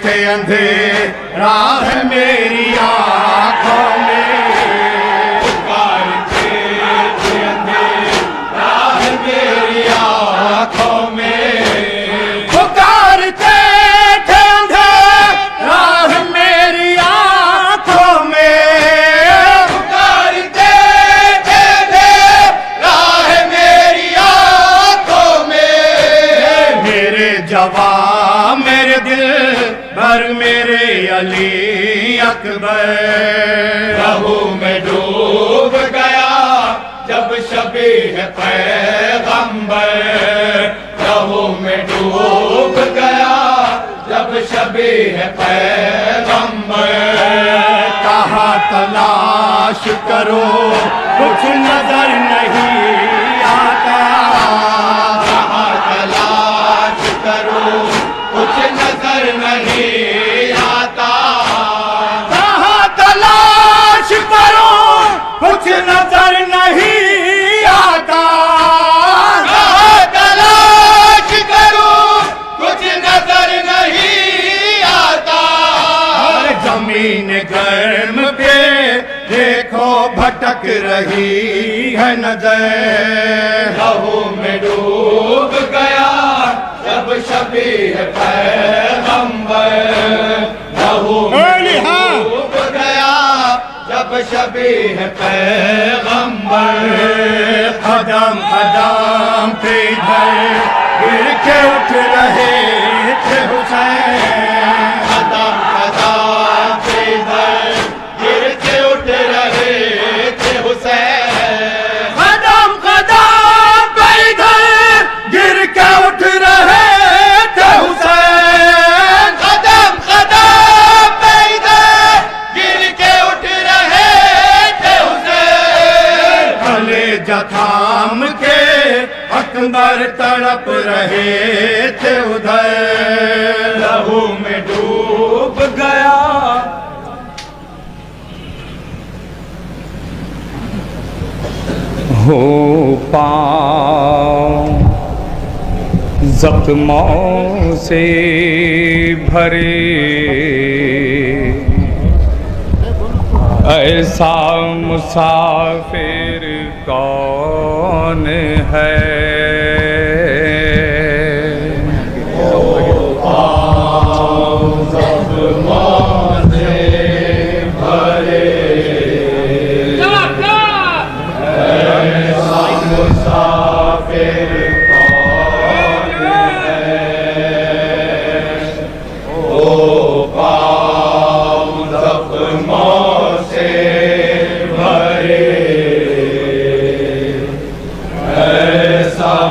थे अंधेरा है मेरी आँखों में, पुकारते थे अंधेरा है मेरी आँखों में, पुकारते थे अंधेरा है मेरी आँखों में, पुकारते थे अंधेरा है मेरी आँखों में। मेरे जवान मेरे दिल भर मेरे अली अकबर, लहू में डूब गया जब शबीह पैगंबर, लहू में डूब गया जब शबीह पैगंबर। कहा तलाश करो कुछ नजर नहीं आता, कहा तलाश करो कुछ नजर नहीं आता, कहा तलाश करो कुछ नजर नहीं आता, कहा तलाश करो कुछ नजर नहीं आता। और जमीन गर्म पे देखो भटक रही है नजर, लहू में डूब गया जब शबीह पैगंबर, लहू में डूब गया जब शबीह पैगंबर। कदम कदम पे इधर गिर के उठ रहे थे हुसैन, कदम कदम पे इधर गिर के उठ रहे थे हुसैन, कदम कदम पे इधर गिर के उठ रहे थे हुसैन, कदम कदम पे इधर गिर के उठ रहे थे हुसैन। कलेजा थाम के अकबर तड़प रहे थे उधर, लहू में डूब गया हो पाँव जख्मों से भरे, ऐसा मुसाफिर कौन है।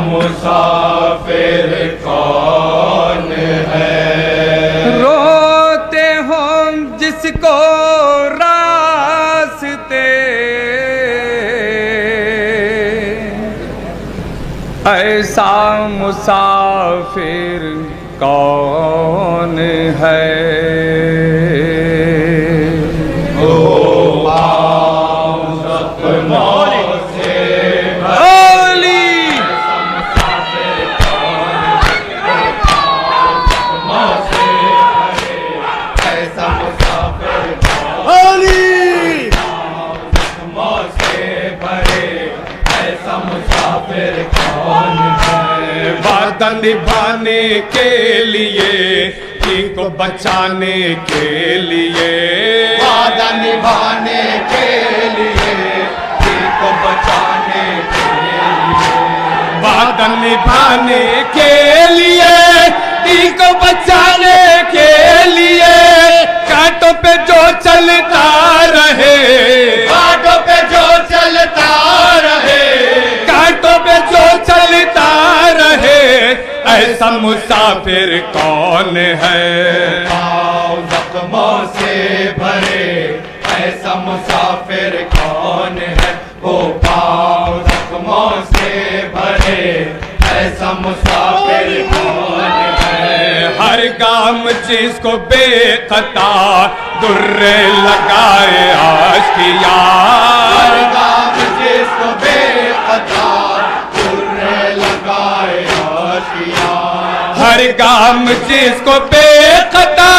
मुसाफिर कौन है। रोते हो जिसको रास्ते, ऐसा मुसाफिर कौन है। वादा निभाने के लिए, दीन को बचाने के लिए, वादा निभाने के लिए, दीन को बचाने के लिए, वादा निभाने के लिए, दीन को बचाने के लिए, कांटों पे जो चलता रहे, कांटों पे जो चलता रहे, कांटों पे जो चलता रहे, ऐसा मुसाफिर कौन है। पाँव जख्मों से भरे, ऐसा मुसाफिर कौन है। वो पाँव जख्मों से से भरे ऐसा मुसाफिर कौन है। हर काम जिसको बेखता दुर्रे लगाए आशिया, हर काम जिसको बेखता दुर्रे लगाए आशिया, हर काम जिसको बेखता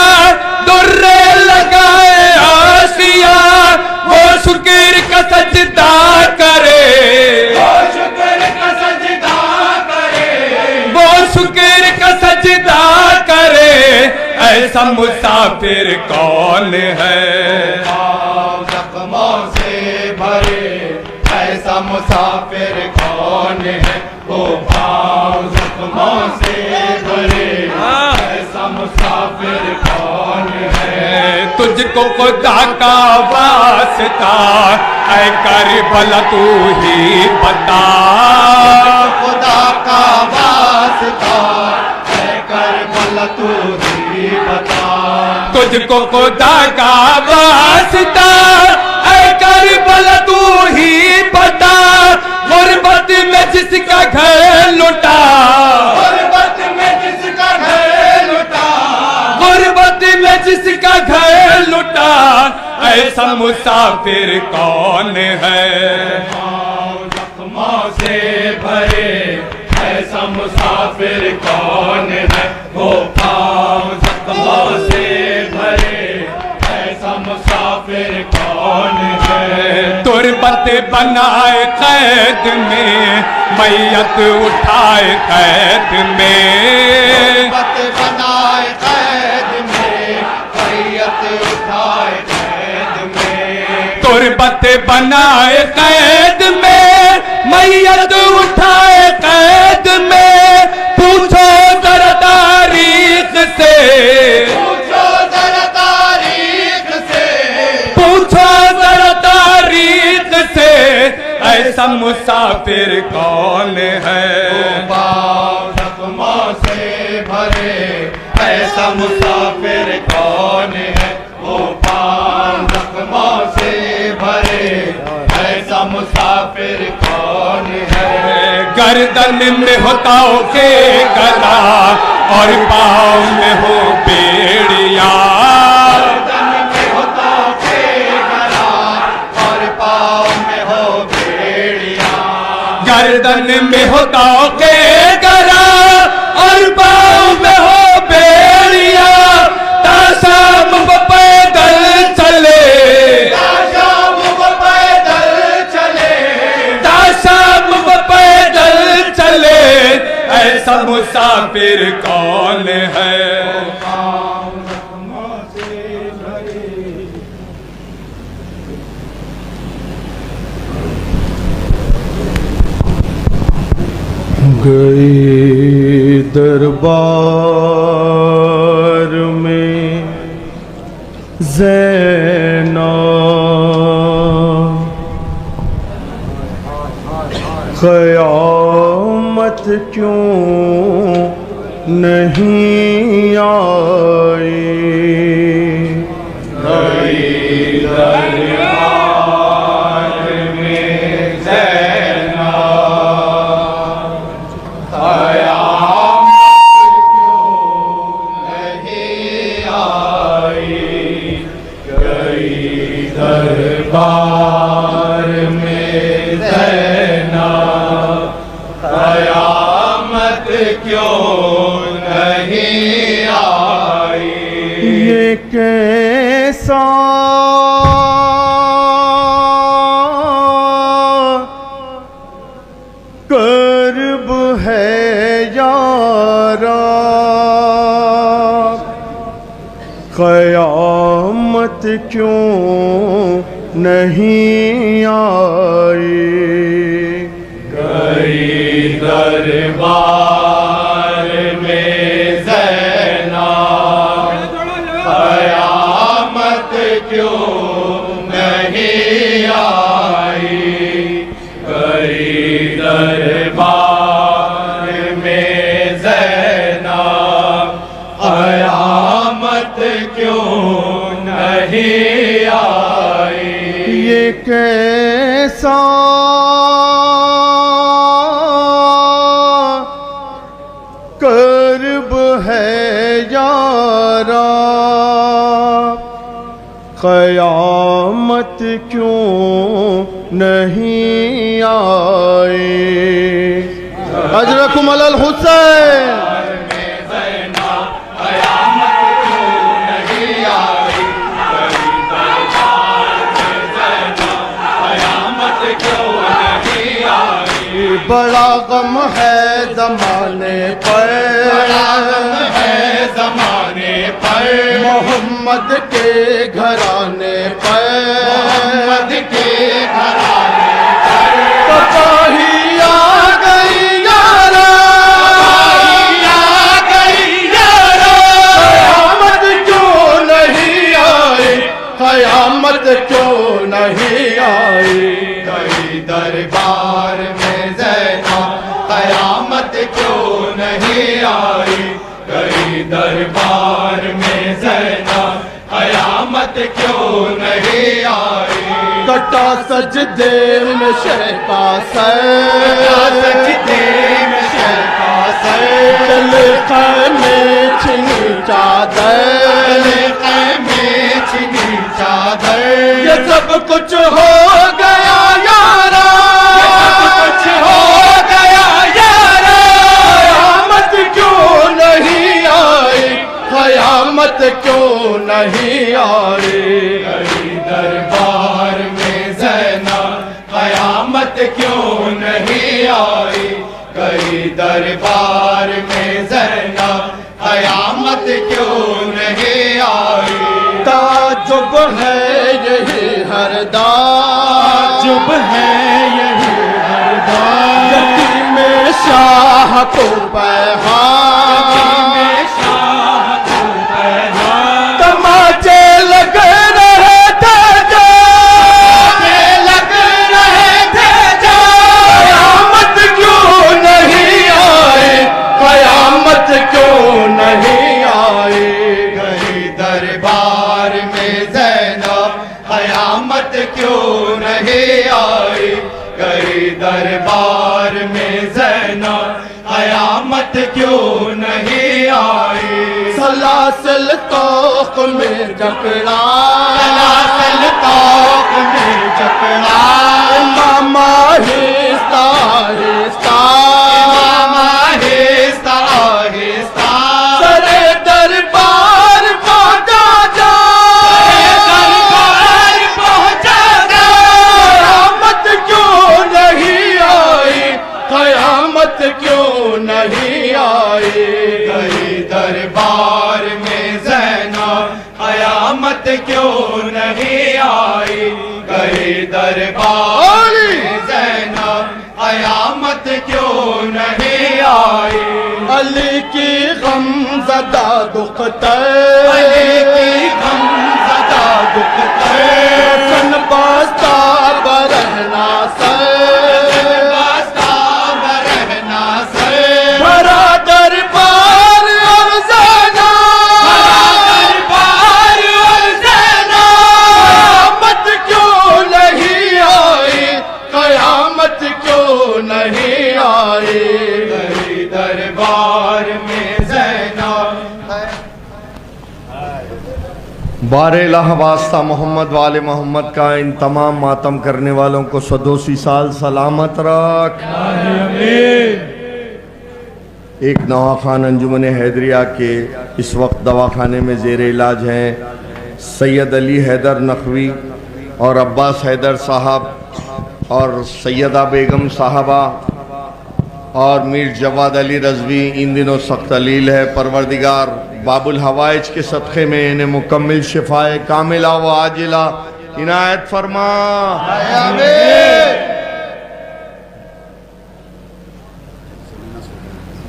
दुर्रे लगाए आशिया, वो शुक्र का सजदा करे, वो शुक्र का सजदा करे, वो शुक्र का सजदा करे, ऐसा मुसाफिर कौन है। पाँव जख्मों से भरे ऐसा मुसाफिर कौन है, वो पाँव जख्मों से भरे ऐसा मुसाफिर कौन है। तुझको खुदा का वास्ता ऐ करबला तू ही बता, खुदा का वास्ता ऐ करबला तू ही बता, तुझको खुदा का वास्ता ऐ करबला तू ही बता, गुर्बत में जिसका घर लुटा, गुर्बत में जिसका घर लुटा, गुर्बत में जिसका घर लुटा, ऐसा मुसाफिर कौन है। पाँव जख्मों से भरे ऐसा मुसाफिर कौन है, वो पाँव जख्मों से भरे ऐसा मुसाफिर कौन है। तुरबत बनाए कैद में मैयत उठाए कैद में, तुरबत बनाए कैद में मैयत उठाए कैद में, तुरबत बनाए कैद में मैयत उठाए कैद में, पूछो जरा तारीख से, पूछो जरा तारीख से, पूछो जरा तारीख से, ऐसा मुसाफिर कौन है। पाँव जख्मों से भरे ऐसा मुसाफिर कौन है, वो पाँव जख्मों से भरे ऐसा मुसाफिर कौन है। गर्दन में होता के गला और पाँव में हो बेड़िया, गर्दन में होता के गला और पाँव में हो बेड़िया, गर्दन में होता के गला और पाँव में हो बेड़िया, ताशाम वो पैदल चले, ताशाम वो पैदल चले, ताशाम वो पैदल चले, ऐसा मुसाफिर कौन है। गई दरबार में ज़ैना, क़यामत क्यों नहीं आई। गई दरबार में ज़ैना, दरबार में ज़ैना, क़यामत क्यों नहीं आई। ये कैसा कर्ब है यारा, क़यामत क्यों नहीं आई। गई दरबार में ज़ैना, क़यामत क्यों नहीं आई। गई दरबार में ज़ैना, क़यामत क्यों नहीं आई। ये कैसा है यारा, क़यामत क्यों नहीं आई। अजरकुम अलल हुसैन। बड़ा गम है ज़माने पर, ज़माने पर मोहम्मद के घराने पर, मोहम्मद के घराने पर तबाही आ गई यारा, आ गई यारा। क़यामत क्यों नहीं आई, क़यामत क्यों नहीं आई। कई दरबार में ज़ैनब क़यामत क्यों नहीं आई। कई दरबार में ज़ैनब क़यामत क्यों नहीं आई। कटा सजदे में शैका सर, सजदे में शैका सर, तलख़ में छिनी चादर, में छिनी चादर। ये सब कुछ हो गया यारा, कुछ हो गया यारा। क़यामत क्यों नहीं आई, क़यामत क्यों नहीं आई। कई दरबार में ज़ैनब क़यामत क्यों नहीं आई। कई दरबार में ज़ैनब क़यामत क्यों नहीं आई। ताजुब है यही हरदार, चुप है यही हरदार। यतीम शाह को पैगाम, में शाह को पैगाम। तमाचे लग रहे थे जो, लग रहे थे जो। क़यामत क्यों नहीं आई, क़यामत क्यों नहीं आई। कई दरबार में ज़ैनब क़यामत क्यों नहीं आई। कई दरबार में ज़ैनब क़यामत क्यों नहीं आई। सलासिल तोक़ में जकड़ा, सलासिल तोक़ में जकड़ा। इमाम आहिस्ता आहिस्ता, इमाम आहिस्ता आहिस्ता। सरे दरबार पहुंचा जा, दरबार पहुंचा जा। क़यामत क्यों नहीं आई, क़यामत क्यों नहीं आई। कई दरबार में ज़ैनब क़यामत क्यों नहीं आई। कई दरबार में ज़ैनब क़यामत क्यों नहीं आई। अली की गमज़दा दुख्तर, अली की गमज़दा दुख्तर, सन बास्ता बरहना सर, बास्ता बरहना सर। भरा दरबार और ज़ैनब, दरबार और ज़ैनब क़यामत क्यों नहीं आई, क़यामत क्यों नहीं आई। कई दरबार में ज़ैनब। बारेला वास्ता मोहम्मद वाले मोहम्मद का इन तमाम मातम करने वालों को सदोसी साल सलामत रख। एक नवाखान अंजुमन हैदरिया के इस वक्त दवाखाने में ज़ेर इलाज हैं सैयद अली हैदर नकवी और अब्बास हैदर साहब और सैयदा बेगम साहबा और मीर जवाद अली रजवी। इन दिनों सख्त अलील है। परवरदिगार बाबुल हवाइज के सदक़े में इन्हें मुकम्मिल शिफाए कामिला व आजिला इनायत फरमा।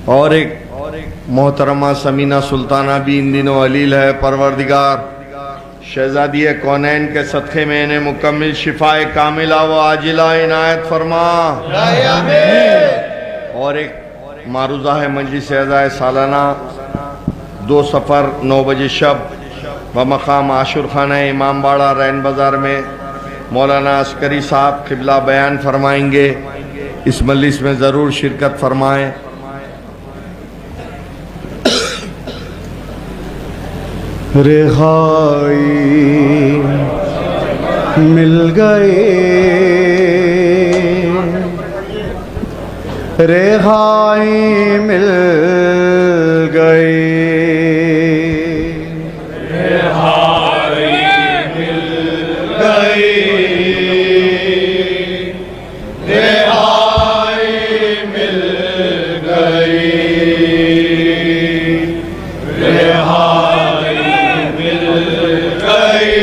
और एक मोहतरमा समीना सुल्ताना भी इन दिनों अलील है। परवरदिगार शहजादी कौनैन के सदक़े में इन्हें मुकम्मिल शिफाए कामिला व आजिला इनायत फरमा। और एक मारूज़ा है मजलिस अज़ाए सालाना 2 सफ़र 9 बजे शब व मकाम आशुर खाना इमाम बाड़ा रैन बाज़ार में मौलाना अस्करी साहब क़िबला बयान फरमाएंगे। इस मजलिस में ज़रूर शिरकत फरमाएँ। रिहाई मिल गए, रिहाई मिल गई, रिहाई मिल गई, रिहाई मिल गई, रिहाई मिल गई,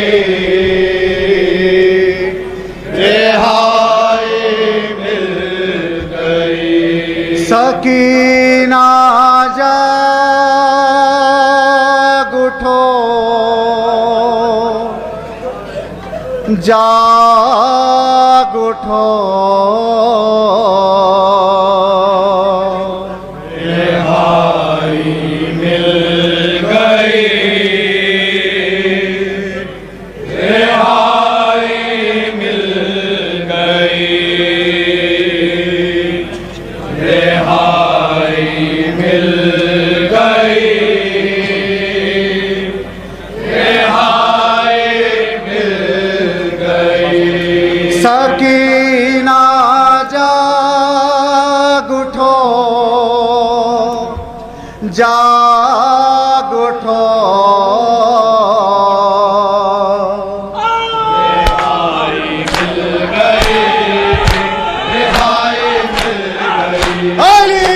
रिहाई मिल गई। सकीना जाग उठो, जाग उठो, रिहाई मिल गई, रिहाई मिल गई, रिहाई मिल गई, रिहाई मिल गई। सकीना जाग उठो, जाग उठो, रिहाई मिल गई, रिहाई मिल गई, अली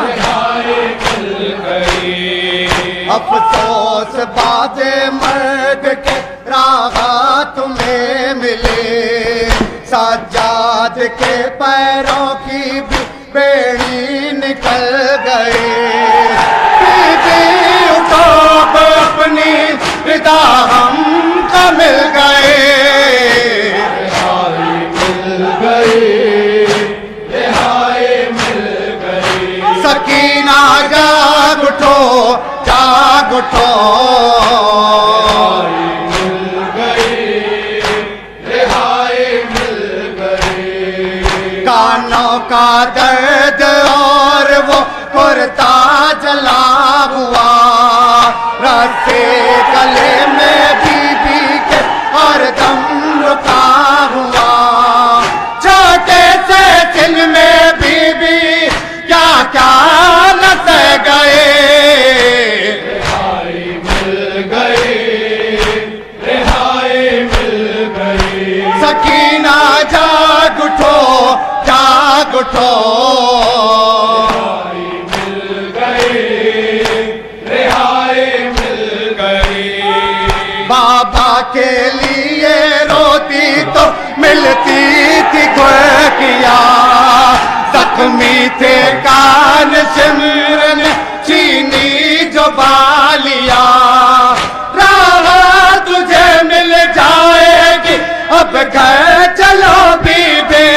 रिहाई मिल गई। अफसोस बाजे मर्द के राहत में मिले, सज्जाद के पैरों की भी बेड़ी निकल गए। बीबी उठो अपनी पिता हमको मिल गए, रिहाई मिल गई, रिहाई मिल गई, सकीना जाग उठो, जाग उठो, रिहाई मिल गई। कानों का दर्द और वो कुर्ता जला हुआ, रस्से गले में बीबी के और दम रुका हुआ, छोटे से दिन में बीबी क्या क्या नस गए। रिहाई मिल गई, रिहाई मिल गई, सकीना जाग उठो, जाग उठो, रिहाई मिल गई, रिहाई मिल गई। बाबा के लिए रोती तो मिलती थी खुशियाँ, जख्मी थे कान सिमरन चीनी जो बालिया, राह तुझे मिल जाएगी अब घर चलो बीबी।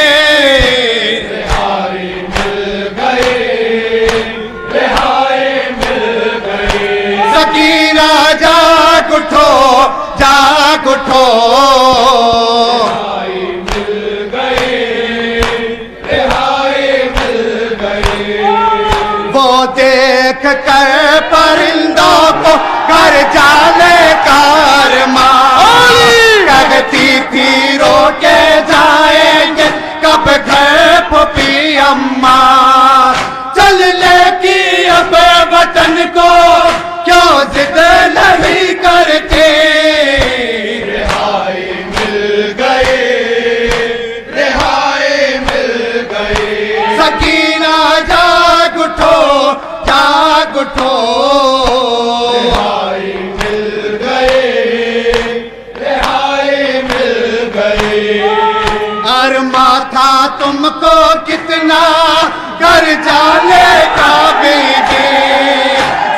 रिहाई मिल गई, रिहाई मिल गई, सकीना जाग उठो, जाग उठो, रिहाई मिल गई, रिहाई मिल गई। वो देख कर परिंदों को कर जाने कार माँ, कहती थी रोके जाएंगे कब घर पुपी अम्मा, चल लेगी अब वतन को क्यों जिद नहीं करते। रिहाई मिल गई, रिहाई मिल गई, सकीना जाग उठो, जाग उठो, रिहाई मिल गई, रिहाई मिल गई। अरमा था तुमको कितना कर जाने का बीबी,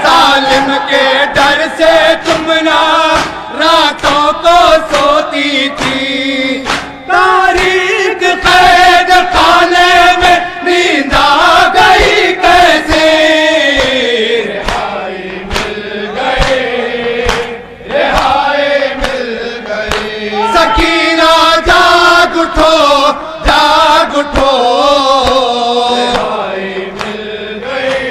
सालिम के डर से तुम ना रातों को सोती थी, तारीख कैद खाने में नींद आ गई कैसे। रिहाई मिल गई, रिहाई मिल गई, सकीना जाग उठो, जाग उठो, रिहाई मिल गई,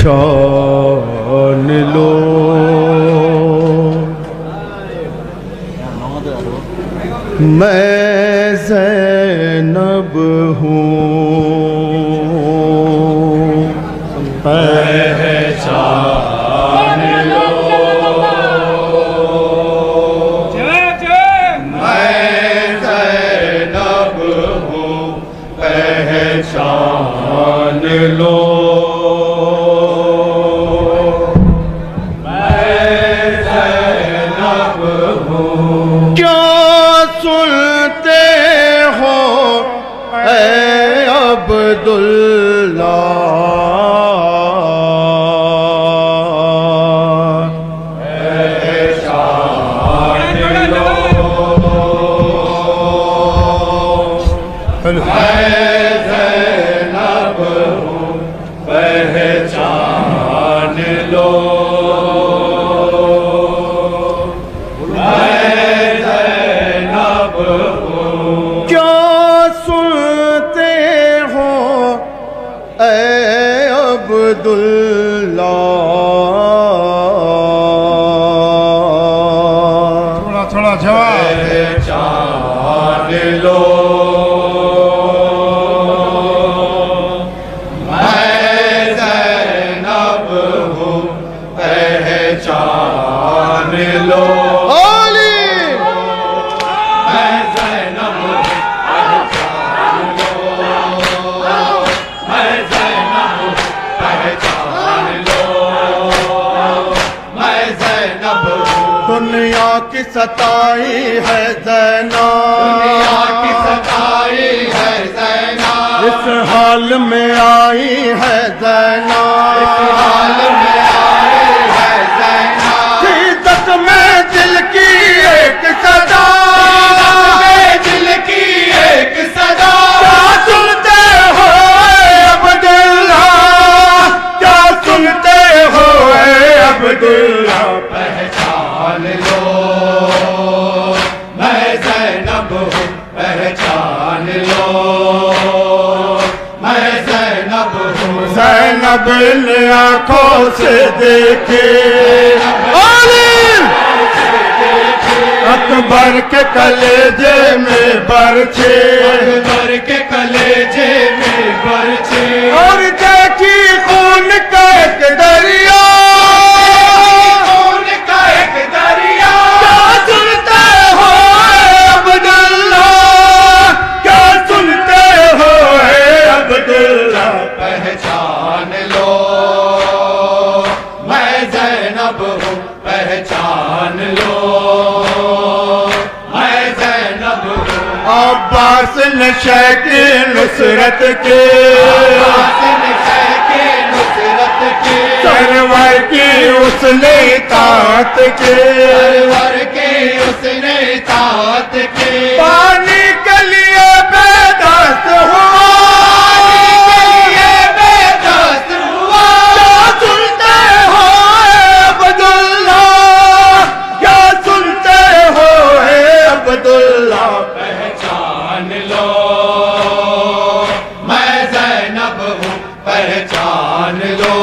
पहचान लो। मैं ज़ैनब हूँ, पहचान लो। मैं ज़ैनब हूँ, पहचान लो। थोड़ा जवाब पहचान लो। मैं ज़ैनब हूँ, पहचान लो। मैं ज़ैनब हूँ, पहचान लो। मैं ज़ैनब हूँ, पहचान लो। मैं ज़ैनब हूँ। दुनिया की सताई है ज़ैनब, दुनिया की सताई है ज़ैनब। इस हाल में आई है ज़ैनब, इस हाल में आई है ज़ैनब। सीदत में दिल की एक सदा, दिल की एक सदा। क्या सुनते हो अब्दुल्ला, क्या सुनते हो अब्दुल्ला। पहचान लो। मैं ज़ैनब हूँ, पहचान लो। मैं ज़ैनब हूँ। ज़ैनब ने आंखों से देखे अकबर के कलेजे में बरछे, अकबर के कलेजे में बरछे। और देखी खून का एक दरिया, खून का एक दरिया। क्या सुनते हो अब्दुल्ला, क्या सुनते हो अब्दुल्ला। पहचान लो। मैं ज़ैनब हूँ, पहचान लो। मैं ज़ैनब हूँ। अब्बास नशे की नुसरत के, नुसरत के। सरवर की उसने तात के, सरवर के उसने तात के। पानी के लिए बेदस्त हुआ, बेदस्त हुआ। क्या सुनते हो अब्दुल्ला, क्या सुनते हो अब्दुल्ला। पहचान लो। मैं ज़ैनब हूँ, पहचान लो।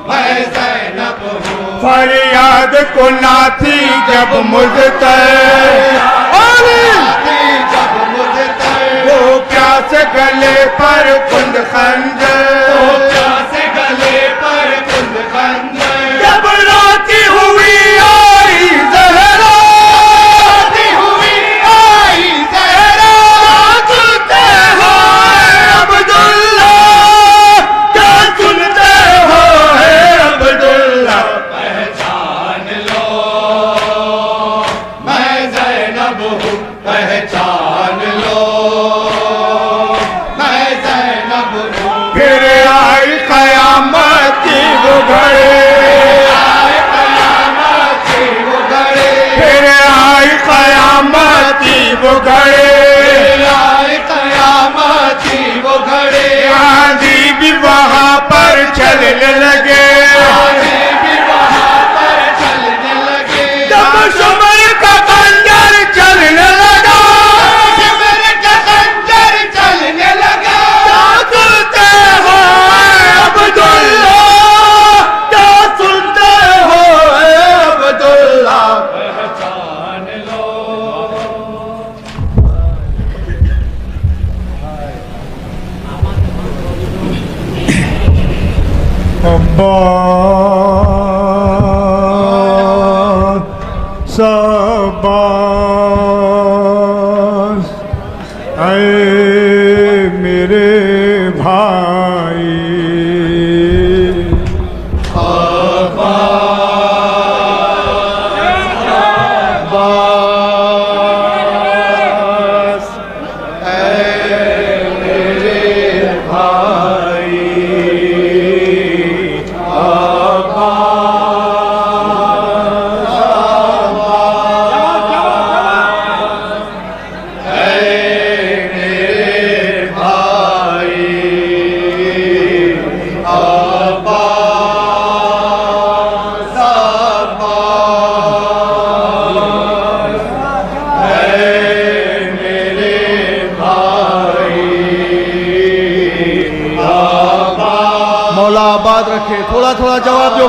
मैं ज़ैनब हूँ। फरियाद को ना थी जब मुझते, जब मुझे वो प्यास गले पर कुंद खंजर, से गले पर खुद खंजर। जब रोती हुई आई ज़हरा, हुई आई ज़हरा। सुनते हो अब्दुल्ला, क्या सुनते हो अब्दुल्ला। पहचान लो। मैं ज़ैनब हूँ, पहचान लो। मैं ज़ैनब हूँ। फिर आई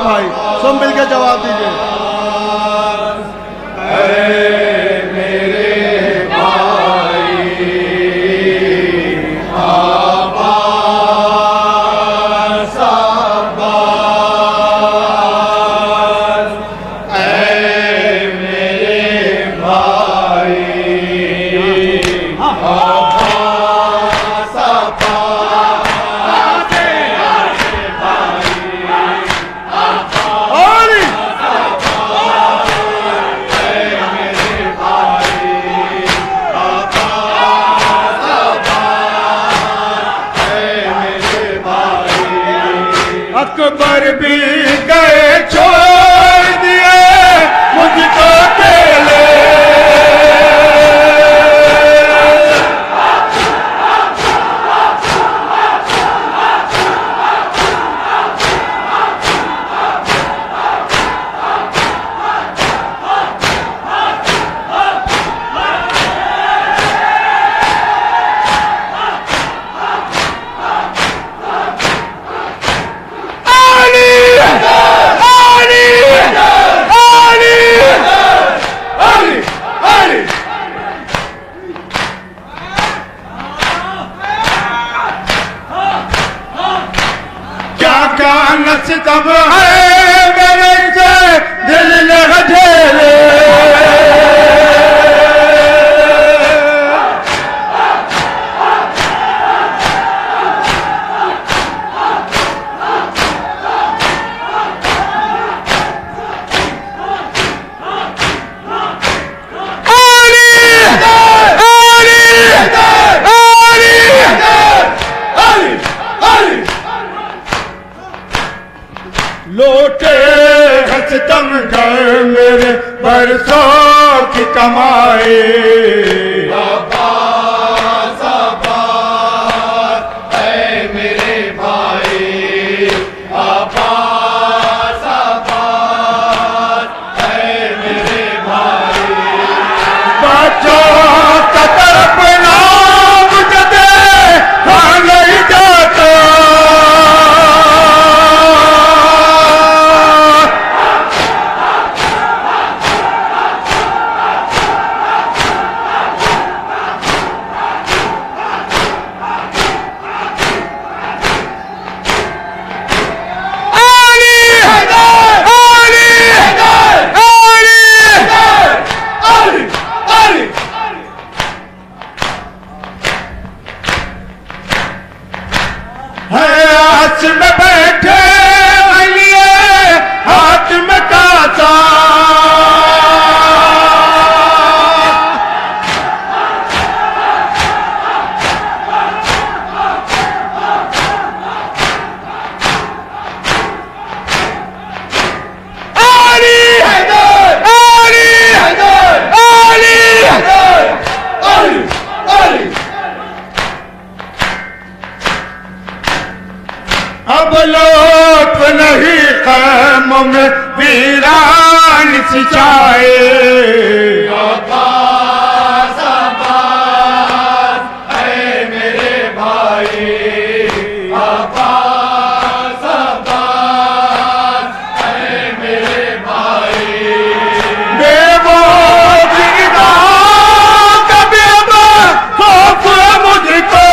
भाई, सब मिलकर जवाब दीजिए। अकबर भी गए छोड़ दिए मुझको अकेले। तब है मेरे से दिल न झेले। लौटे हंसतम घर मेरे बरसों की कमाई। अब्बास अब्बास है मेरे भाई। अब्बास अब्बास है मेरे भाई। बच्चों का तड़पना मुझे देखा नहीं जाता। में बैठे लिए हाथ में कासा। अली हैदर अली हैदर अली हैदर अली अली। अब लोट नहीं ख़ैमों में वीरान सिंचाए। अब्बास अब्बास है मेरे भाई। अब्बास अब्बास है मेरे भाई। बेवो बिना कभी अब खौफ मुझको।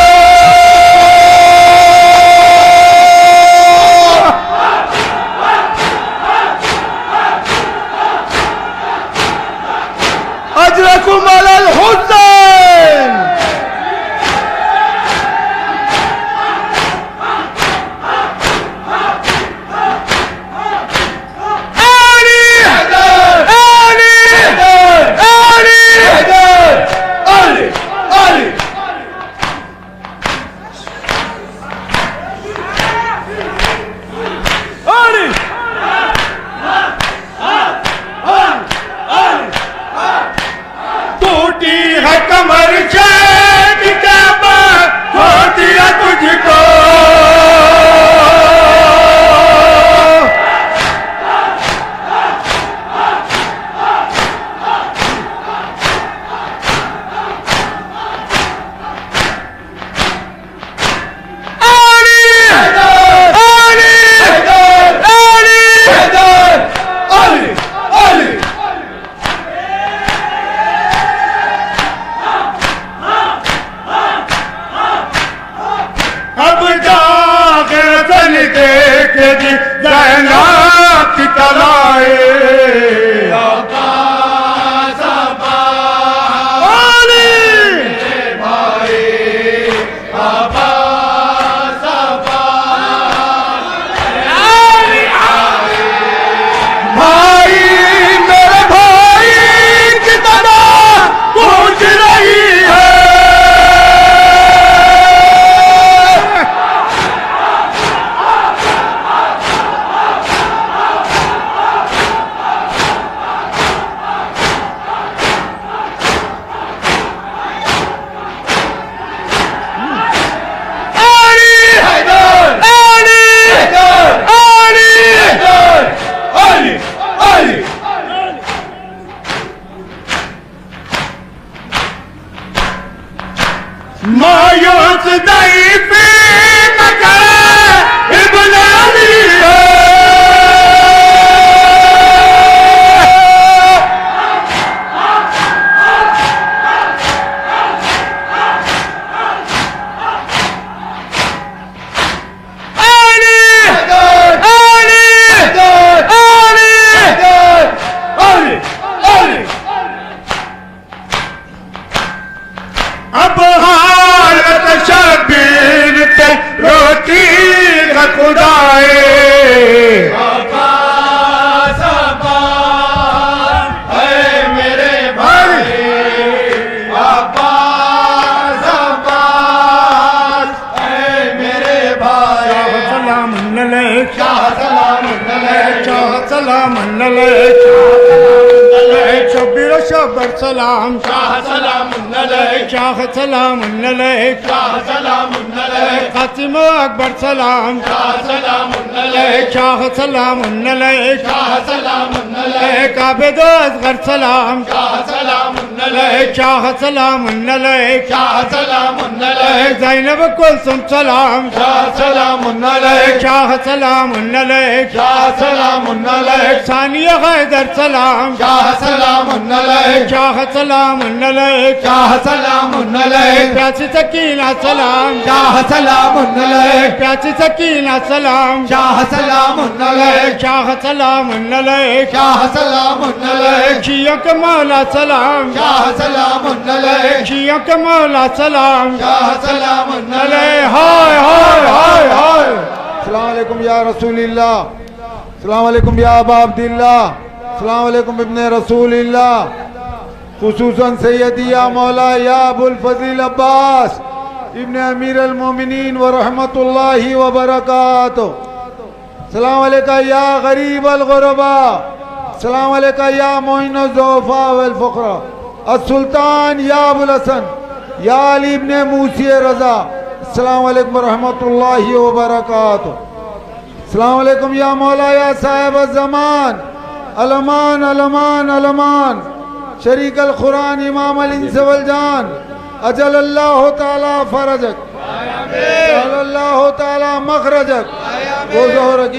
शाह सलाम शब्बीर शब्बर सलाम शाह सलाम शाह सलाम शाह सलाम कासिम अकबर सलाम शाह सलाम शाह सलाम शाह सलाम काबेद असगर सलाम शाह सलाम शाह सलाम शाह सलाम ज़ैनब कुलसुम सलाम शाह सलाम शाह सलाम शाह सलाम सानिया हैदर सलाम शाह सलाम शाह सलाम शाह सलाम प्यासी सकीना सलाम शाह सलाम प्यासी सकीना सलाम शाह सलाम शाह सलाम शाह सलाम शियों के मौला सलाम शाह सलाम शियों के मौला सलाम शाह सलाम हाय हाय हाय हाय अस्सलाम वालेकुम या रसूलिल्लाह, अस्सलाम वालेकुम या अबा अब्दिल्लाह, अस्सलाम वालेकुम इब्ने रसूलिल्लाह, खुसूसन सैयदी या मौला या अबुल फजील अब्बास इब्ने अमीर अल मोमिनीन व रहमतुल्लाहि व बरकातुहू। अस्सलाम अलैका या गरीब अल गुरबा, अस्सलाम अलैका या मोइन ज़ौफा वल फ़ुक़रा, अस-सुल्तान या अबुल हसन या अली इब्ने मूसी रज़ा, अस्सलाम वालेकुम रहमतुल्लाहि व बरकातुहू। अस्सलाम वालेकुम या मौला या साहिब ज़मान, अलमान अलमान अलमान, शरीक अल कुरान इमाम अल इंस वल जान, अजल अल्लाह ताला फरजक, अजल अल्लाह ताला मखरजक, वो ज़ोहर की